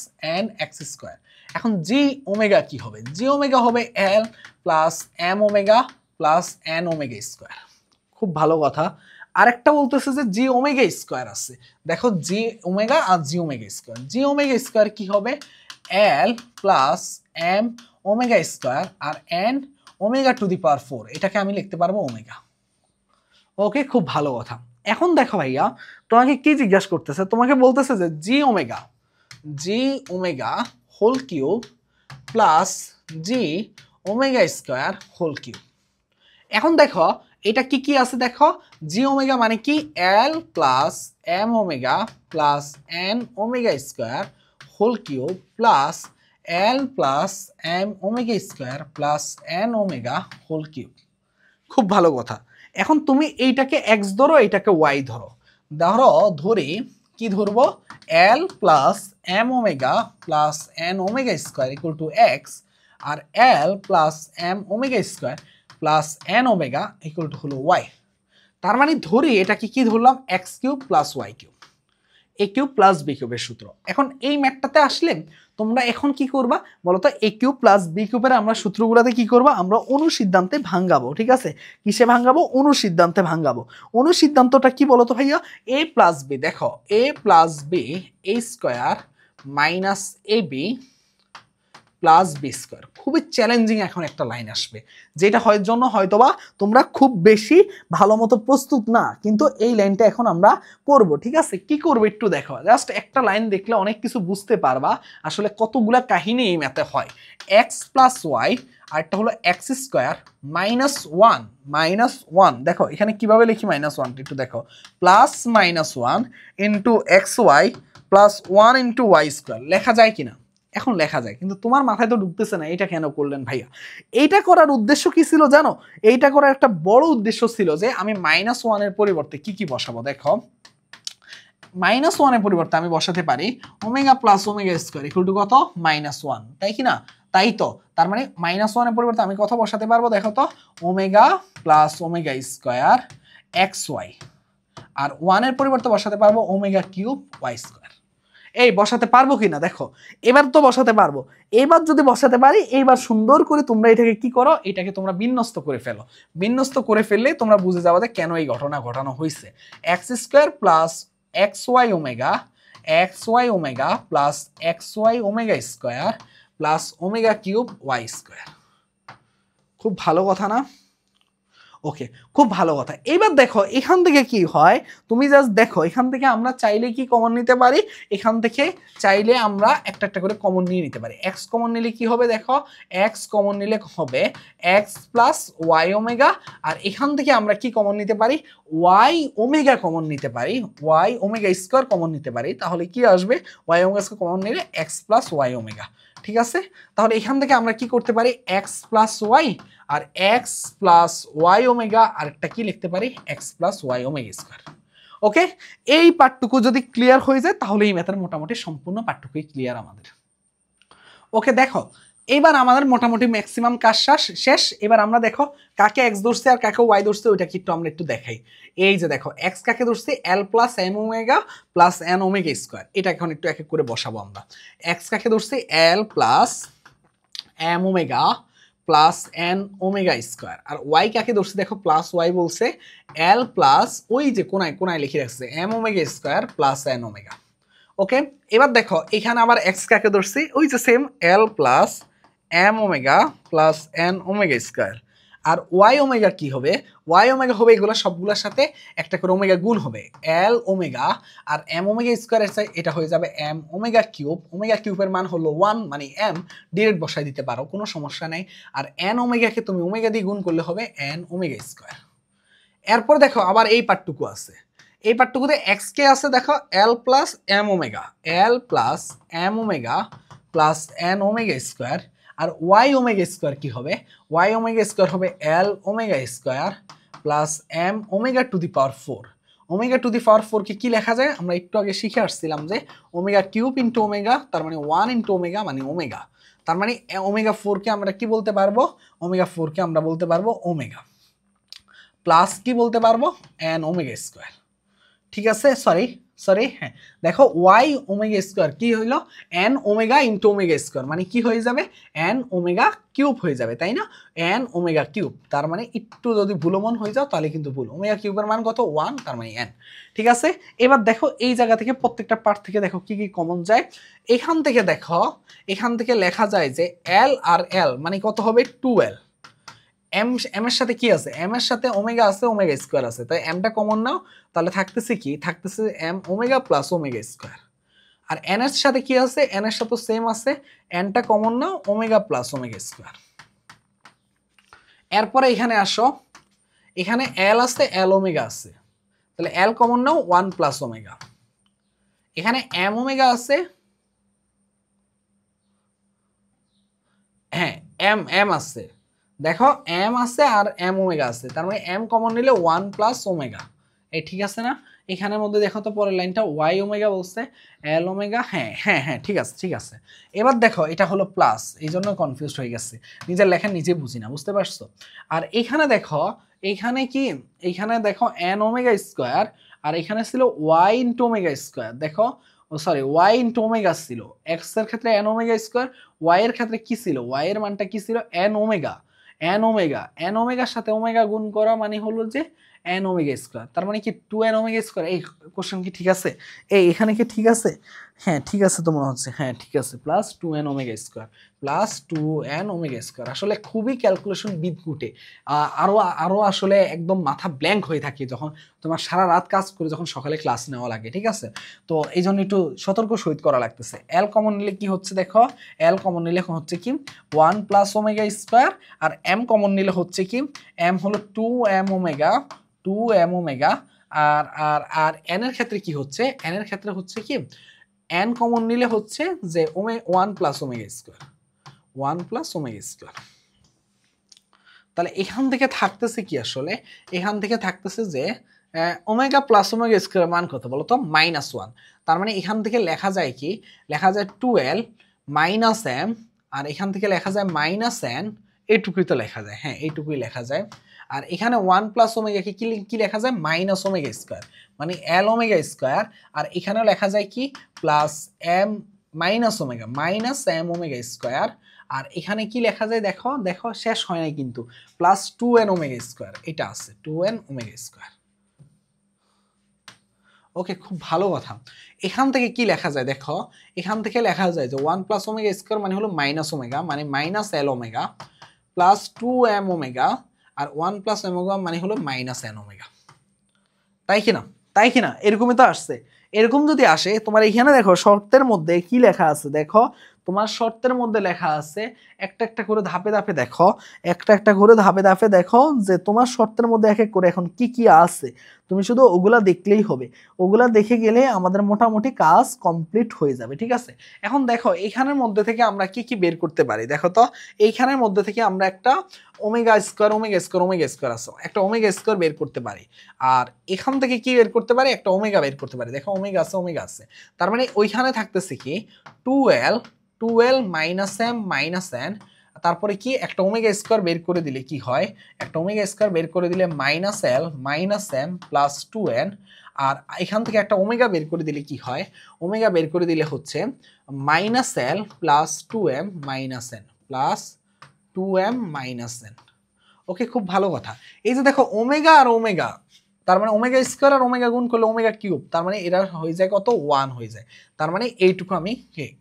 NX square. এখন জি ওমেগা কি হবে, জি ওমেগা হবে L plus M omega plus N omega square. খুব ভালো কথা। আরেকটা বলতেছে যে জি ওমেগা স্কোয়ার আছে, দেখো জি ওমেগা আর g omega square, g omega square কি হবে, L plus M omega square আর N omega to the power 4, এটাকে আমি লিখতে পারবো ওমেগা। ওকে, খুব ভালো কথা। এখন দেখো ভাইয়া তোমাকে কি জিজ্ঞাসা করতেছে, তোমাকে বলতেছে যে g omega whole cube plus g omega square whole cube. এখন দেখো এটা কি কি আছে, দেখো জি ওমেগা মানে কি L plus M omega plus N omega square whole cube plus L plus M omega square plus N omega whole cube. খুব ভালো কথা। এখন তুমি এইটাকে x ধরো, এইটাকে y ধরো, ধরি কি ধরবো l plus m omega plus n omega square equal to x, আর l plus m omega square plus n omega equal to হলো ওয়াই। তার মানে ধরি এটাকে কি ধরলাম x cube plus y cube, a cube plus b কিউবের সূত্র। এখন এই ম্যাথটাতে আসলে তোমরা এখন কি করবা বলতো, এ কিউব প্লাস বি কিউবের আমরা সূত্রগুলোতে কি করবা, আমরা অনুসিদ্ধান্তে ভাঙাবো। ঠিক আছে, কিসে ভাঙাবো, অনুসিদ্ধান্তে ভাঙাবো। অনুসিদ্ধান্তটা কি বলতো ভাইয়া, এ প্লাস বি, দেখো এ plus B a square minus A b plus b square. খুবই চ্যালেঞ্জিং এখন একটা লাইন আসবে, যেটা হয় জন্য হয়তোবা তোমরা খুব বেশি ভালো মতো প্রস্তুত না, কিন্তু এই লাইনটা এখন আমরা করব। ঠিক আছে, কি করবো একটু দেখো, জাস্ট একটা লাইন দেখলে অনেক কিছু বুঝতে পারবা আসলে কতগুলা কাহিনী এই ম্যাথে হয়। এক্স প্লাস ওয়াই আর একটা হলো এক্স স্কোয়ার মাইনাস ওয়ান, দেখো এখানে কিভাবে লিখি মাইনাস ওয়ান একটু দেখো, plus minus one into x y plus one into y square. লেখা যায় কিনা, এখন লেখা যায়, কিন্তু তোমার মাথায় তো ঢুকতেছে না এটা কেন করলেন ভাইয়া। এইটা করার উদ্দেশ্য কি ছিল জানো, এইটা করার একটা বড় উদ্দেশ্য ছিল যে আমি মাইনাস ওয়ানের পরিবর্তে কি কি বসাবো। দেখো মাইনাস ওয়ানের পরিবর্তে আমি বসাতে পারি omega plus omega square equal to কত মাইনাস ওয়ান, তাই কি না, তাই তো। তার মানে মাইনাস ওয়ানের পরিবর্তে আমি কত বসাতে পারবো, দেখো তো omega plus omega square x y, আর ওয়ানের পরিবর্তে বসাতে পারবো ওমেগা কিউব ওয়াই স্কোয়ার। এই বসাতে পারবো কিনা দেখো, এবার তো বসাতে পারবো। এবার যদি বসাতে পারি, এইবার সুন্দর করে তোমরা এটাকে কি করো, এটাকে তোমরা বিন্যস্ত করে ফেলো। বিন্যস্ত করে ফেললে তোমরা বুঝে যাবো যে কেন এই ঘটনা ঘটানো হয়েছে। X square plus x y omega plus x y omega square plus omega cube y square. খুব ভালো কথা না, ওকে খুব ভালো কথা। এবার দেখো এখান থেকে কি হয়, তুমি জাস্ট দেখো এখান থেকে আমরা চাইলে কি কমন নিতে পারি, এখান থেকে চাইলে আমরা একটা একটা করে কমন নিয়ে নিতে পারি। এক্স কমন নিলে কি হবে, দেখো এক্স কমন নিলে হবে এক্স প্লাস ওয়াই ওমেগা, আর এখান থেকে আমরা কি কমন নিতে পারি, ওয়াই ওমেগা কমন নিতে পারি, ওয়াই ওমেগা স্কোয়ার কমন নিতে পারি। তাহলে কি আসবে, ওয়াই ওমেগা স্কোয়ার কমন নিলে এক্স প্লাস ওয়াই ওমেগা। ঠিক আছে, তাহলে এখান থেকে আমরা কি করতে পারি, এক্স প্লাস ওয়াই আর এক্স প্লাস ওয়াই ওমেগা, আর একটা কি লিখতে পারি x plus y omega square. Okay, এই পার্টটুকু যদি ক্লিয়ার হয়ে যায় তাহলে এই ম্যাথের মোটামুটি সম্পূর্ণ পার্টটুকুই ক্লিয়ার আমাদের। ওকে দেখো এবার আমাদের মোটামুটি ম্যাক্সিমাম কাজ শেষ। এবার আমরা দেখো কাকে এক্স ধরছে আর কাকে ওয়াই ধরছে ওইটা কি একটু আমরা একটু দেখাই। এই যে দেখো এক্স কাকে ধরছে, l plus m omega plus n omega square, এটা এখন একটু এক এক করে বসাবো আমরা। এক্স কাকে ধরছে, l plus m omega plus n omega square, আর ওয়াই কাকে ধরছে, দেখো প্লাস ওয়াই বলছে, এল প্লাস ওই যে কোনায় কোনায় লিখে রাখছে m omega square plus n omega. Okay, এবার দেখো এখানে আবার এক্স কাকে ধরছি, ওই যে same l plus m omega plus n omega square, আর ওয়াই ওমেগা কি হবে, ওয়াই ওমেগা হবে এগুলো সবগুলোর সাথে একটা করে ওমেগা গুণ হবে, এল ওমেগা আর এম ওমেগা স্কোয়ারের চাই এটা হয়ে যাবে এম ওমেগা কিউব। ওমেগা কিউবের মান হলো 1 মানে এম, ডিরেক্ট বসাই দিতে পারো কোনো সমস্যা নেই। আর এন ওমেগাকে তুমি ওমেগা দিয়ে গুণ করলে হবে এন ওমেগা স্কোয়ার। এরপর দেখো আবার এই পার্টটুকু আছে, এই পার্টটুকুতে এক্স কে আছে, দেখো l plus m omega, l plus m omega plus n omega square, আর ওয়াই ওমেগা স্কোয়ার কি হবে, ওয়াই ওমেগা স্কোয়ার হবে l omega square plus m omega to the power 4। Omega to the power 4 কে কি লেখা যায়, আমরা একটু আগে শিখে আসছিলাম যে ওমেগা কিউব ইন্টু ওমেগা, তার মানে 1 ইন্টু ওমেগা মানে ওমেগা, তার মানে ওমেগা 4 কে আমরা কি বলতে পারবো, ওমেগা 4 কে আমরা বলতে পারবো ওমেগা, প্লাস কি বলতে পারবো এন ওমেগা স্কোয়ার। ঠিক আছে, সরি হ্যাঁ দেখো ওয়াই ওমেগা স্কোয়ার কি হইলো, N omega into omega square মানে কি হয়ে যাবে, এন ওমেগা কিউব হয়ে যাবে, তাই না, এন ওমেগা কিউব। তার মানে একটু যদি ভুলমন হয়ে যাও তাহলে কিন্তু ভুল, ওমেগা কিউবের মান কত 1, তার মানে এন। ঠিক আছে, এবার দেখো এই জায়গা থেকে প্রত্যেকটা পার্ট থেকে দেখো কি কি কমন যায়। এখান থেকে দেখো, এখান থেকে লেখা যায় যে এল আর এল মানে কত হবে 2l, এম এম এর সাথে কি আছে, এম এর সাথে ওমেগা আছে, ওমেগা স্কোয়ার আছে, তাই এমটা কমন নাও, তাহলে থাকতেছে কি, থাকতেছে m omega plus omega square. আর এন এর সাথে কি আছে, এন এর সাথে সেম আছে, এনটা কমন নাও ওমেগা প্লাস ওমেগা স্কোয়ার। এরপরে এখানে আসো, এখানে এল আছে, এল ওমেগা আছে, তাহলে এল কমন নাও 1 প্লাস ওমেগা। এখানে এম ওমেগা আছে, হ্যাঁ এম এম আছে, দেখো এম আছে আর এম ওমেগা আছে, তার মানে এম কমন নিলে 1 প্লাস ওমেগা, এই ঠিক আছে না? এখানের মধ্যে দেখো তো পরের লাইনটা ওয়াই ওমেগা বলছে, এল ওমেগা, হ্যাঁ হ্যাঁ হ্যাঁ ঠিক আছে ঠিক আছে। এবার দেখো এটা হলো প্লাস, এই জন্য কনফিউজড হয়ে গেছে, নিজের লেখা নিজে বুঝি না, বুঝতে পারছো? আর এখানে দেখো, এইখানে কি, এইখানে দেখো এন ওমেগা স্কোয়ার, আর এখানে ছিল ওয়াই ইন্টু ওমেগা স্কোয়ার। দেখো সরি ওয়াই ইন্টু ওমেগা ছিল, এক্স এর ক্ষেত্রে এন ওমেগা স্কোয়ার, ওয়াই এর ক্ষেত্রে কি ছিল, ওয়াই এর মানটা কি ছিল n omega. N omega, n ওমেগার সাথে ওমেগা গুণ করা মানে হলো যে এন ওমেগা স্কোয়ার, তার মানে কি টু এন ওমেগা স্কোয়ার। এই কোশ্চেন কি ঠিক আছে? এই এখানে কি ঠিক আছে? হ্যাঁ ঠিক আছে তো মনে হচ্ছে, হ্যাঁ ঠিক আছে, plus two n omega square, plus two n omega square. আসলে খুবই ক্যালকুলেশন বিদঘুটে, আরো আরো আসলে একদম মাথা ব্ল্যাঙ্ক হয়ে থাকে যখন তোমার সারা রাত কাজ করে যখন সকালে ক্লাস নেওয়া লাগে, ঠিক আছে? তো এই জন্য একটু সতর্ক সহিত করা লাগতেছে। এল কমন নিলে কি হচ্ছে দেখো, এল কমন নিলে হচ্ছে কি ওয়ান প্লাস ওমেগা স্কোয়ার, আর এম কমন নিলে হচ্ছে কি এম হলো two m omega, two m omega. আর আর আর এন এর ক্ষেত্রে কি হচ্ছে, এন এর ক্ষেত্রে হচ্ছে কি এন কমন নিলে হচ্ছে যে one plus omega square, one plus omega square. তাহলে এখান থেকে থাকতেছে কি আসলে, এখান থেকে থাকতেছে যে ওমেগা প্লাস ওমেগা স্কোয়ার মান কত বলো তো, মাইনাস ওয়ান। তার মানে এখান থেকে লেখা যায় কি, লেখা যায় টুয়েলভ মাইনাস এম, আর এখান থেকে লেখা যায় মাইনাস এন, এইটুকুই তো লেখা যায়, হ্যাঁ এইটুকুই লেখা যায়। আর এখানে ওয়ান প্লাস ওমেগাকে কি লেখা যায়, মাইনাস ওমেগা স্কোয়ার, মানে এল ওমেগা স্কোয়ার। আর এখানেও লেখা যায় কি plus m minus omega, minus m omega square. আর এখানে কি লেখা যায় দেখো, দেখো শেষ হয় নাই কিন্তু, plus two n omega square, এটা আছে two n omega square. Okay, খুব ভালো কথা। এখান থেকে কি লেখা যায় দেখো, এখান থেকে লেখা যায় যে ওয়ান প্লাস ওমেগা স্কোয়ার মানে হলো মাইনাস ওমেগা, মানে minus l omega, plus two m omega, আর ওয়ান প্লাস ওমেগা মানে হলো মাইনাস এন ওমেগা। তাই কিনা, তাই কিনা, এরকমই তো আসছে। এরকম যদি আসে, তোমার এখানে দেখো শর্তের মধ্যে কি লেখা আছে দেখো, তোমার শর্তের মধ্যে লেখা আছে, একটা একটা করে ধাপে ধাপে দেখো, একটা একটা করে ধাপে ধাপে দেখো যে তোমার শর্তের মধ্যে এক এক করে এখন কি কি আছে, তুমি শুধু ওগুলা দেখলেই হবে। ওগুলা দেখে গেলে আমাদের মোটামুটি কাজ কমপ্লিট হয়ে যাবে, ঠিক আছে? এখন দেখো এইখানের মধ্যে থেকে আমরা কি কি বের করতে পারি দেখো তো, এইখানের মধ্যে থেকে আমরা একটা omega square omega square omega square আছে, একটা ওমেগা স্কোয়ার বের করতে পারি। আর এখান থেকে কি বের করতে পারি, একটা ওমেগা বের করতে পারি। দেখো ওমেগা আছে, ওমেগা আছে, তার মানে ওইখানে থাকতেছে কি twelve, twelve minus m minus n, তারপরে কি একটা ওমেগা স্কোয়ার বের করে দিলে কি হয়, একটা ওমেগা স্কোয়ার বের করে দিলে minus l minus m plus two n. আর এখান থেকে একটা ওমেগা বের করে দিলে কি হয়, ওমেগা বের করে দিলে হচ্ছে minus l plus two m minus n plus two m minus n. Okay, খুব ভালো কথা। এই যে দেখো ওমেগা আর ওমেগা, তার মানে ওমেগা স্কোয়ার আর ওমেগা গুণ করলে ওমেগা কিউব, তার মানে এরা হয়ে যায় কত, ওয়ান হয়ে যায়। তার মানে এইটুকু আমি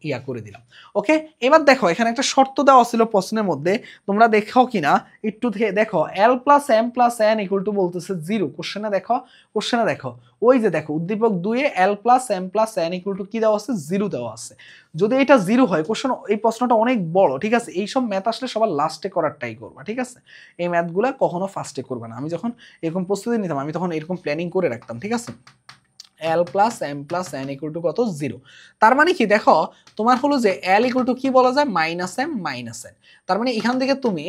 ইয়া করে দিলাম। ওকে, এবার দেখো এখানে একটা শর্ত দেওয়া ছিল প্রশ্নের মধ্যে, তোমরা দেখো কিনা একটু দেখো, l plus m plus n equal to বলতেছে জিরো। কোশ্চেনে দেখো, কোশ্চেনে দেখো, ওই যে দেখো উদ্দীপক 2 এ l plus m plus n equal to কি দেওয়া আছে, জিরো দেওয়া আছে। যদি এটা জিরো হয়, কোশ্চেন এই প্রশ্নটা অনেক বড়, ঠিক আছে? এইসব ম্যাথ আসলে সবার লাস্টে করার ট্রাই করবা, ঠিক আছে? এই ম্যাথগুলো কখনো ফার্স্টে করবে না। আমি যখন এরকম প্রস্তুতি নিতাম, আমি তখন এরকম প্ল্যানিং করে রাখতাম, ঠিক আছে? L plus m plus n equal to কত, জিরো। তার মানে কি দেখো, তোমার হলো যে এল ইকুয়াল টু কি বলা যায়, মাইনাস এম মাইনাস এন। তার মানে এখান থেকে তুমি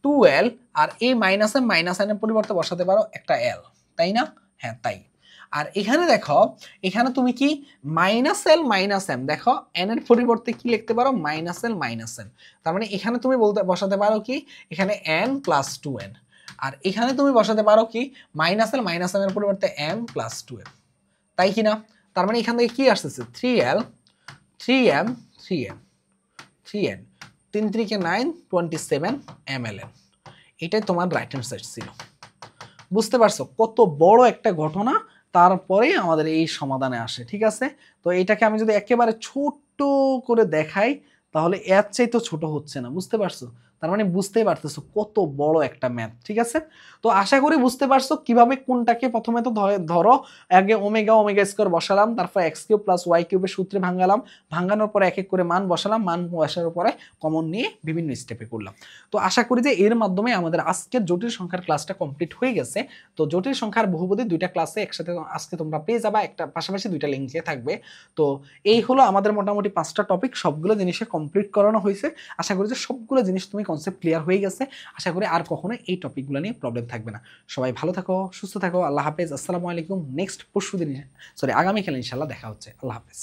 টু এল আর এই মাইনাস এম মাইনাস এন এর পরিবর্তে বসাতে পারো একটা এল, তাই না? হ্যাঁ তাই। আর এখানে দেখো, এখানে তুমি কি মাইনাস এল মাইনাস এম, দেখো এন এর পরিবর্তে কি লিখতে পারো, মাইনাস এল মাইনাস এন। তার মানে এখানে তুমি বসাতে পারো কি, এখানে এন প্লাস টু এন। আর এখানে তুমি বসাতে পারো কি মাইনাস এল মাইনাস এম এর পরিবর্তে এম প্লাস টু এন, তাই কিনা? তার মানে এখান থেকে কি আসতেছে, three l three m three n three n, 3 3 9 27 mln। এটাই তোমার রাইট হ্যান্ড সাইড ছিল। বুঝতে পারছো কত বড় একটা ঘটনা, তারপরেই আমাদের এই সমাধানে আসে, ঠিক আছে? তো এটাকে আমি যদি একেবারে ছোট্ট করে দেখাই, তাহলে এর চাই তো ছোট হচ্ছে না, বুঝতে পারছো? তার মানে বুঝতেই পারতেছো কত বড় একটা ম্যাথ, ঠিক আছে? তো আশা করি বুঝতে পারছো কিভাবে কোনটাকে, প্রথমে তো ধরো আগে ওমেগা ওমেগা স্কোয়ার বসালাম, তারপর এক্স কিউব প্লাস ওয়াই কিউবের সূত্রে ভাঙালাম, ভাঙানোর পরে এক এক করে মান বসালাম, মান বসানোর পরে কমন নিয়ে বিভিন্ন স্টেপে করলাম। তো আশা করি যে এর মাধ্যমে আমাদের আজকের জটিল সংখ্যার ক্লাসটা কমপ্লিট হয়ে গেছে। তো জটিল সংখ্যার বহুপদী দুইটা ক্লাসে একসাথে আজকে তোমরা পেয়ে যাবা, একটা পাশাপাশি দুইটা লিঙ্কে থাকবে। তো এই হলো আমাদের মোটামুটি 5টা টপিক, সবগুলো জিনিসে কমপ্লিট করানো হয়েছে। আশা করি যে সবগুলো জিনিস তুমি কনসেপ্ট ক্লিয়ার হয়ে গেছে। আশা করি আর কখনো এই টপিকগুলো নিয়ে প্রবলেম থাকবে না। সবাই ভালো থাকো, সুস্থ থাকো। আল্লাহ হাফেজ। আসসালামু আলাইকুম। নেক্সট পরশুদিন, আগামীকাল ইনশাল্লাহ দেখা হচ্ছে। আল্লাহ হাফেজ।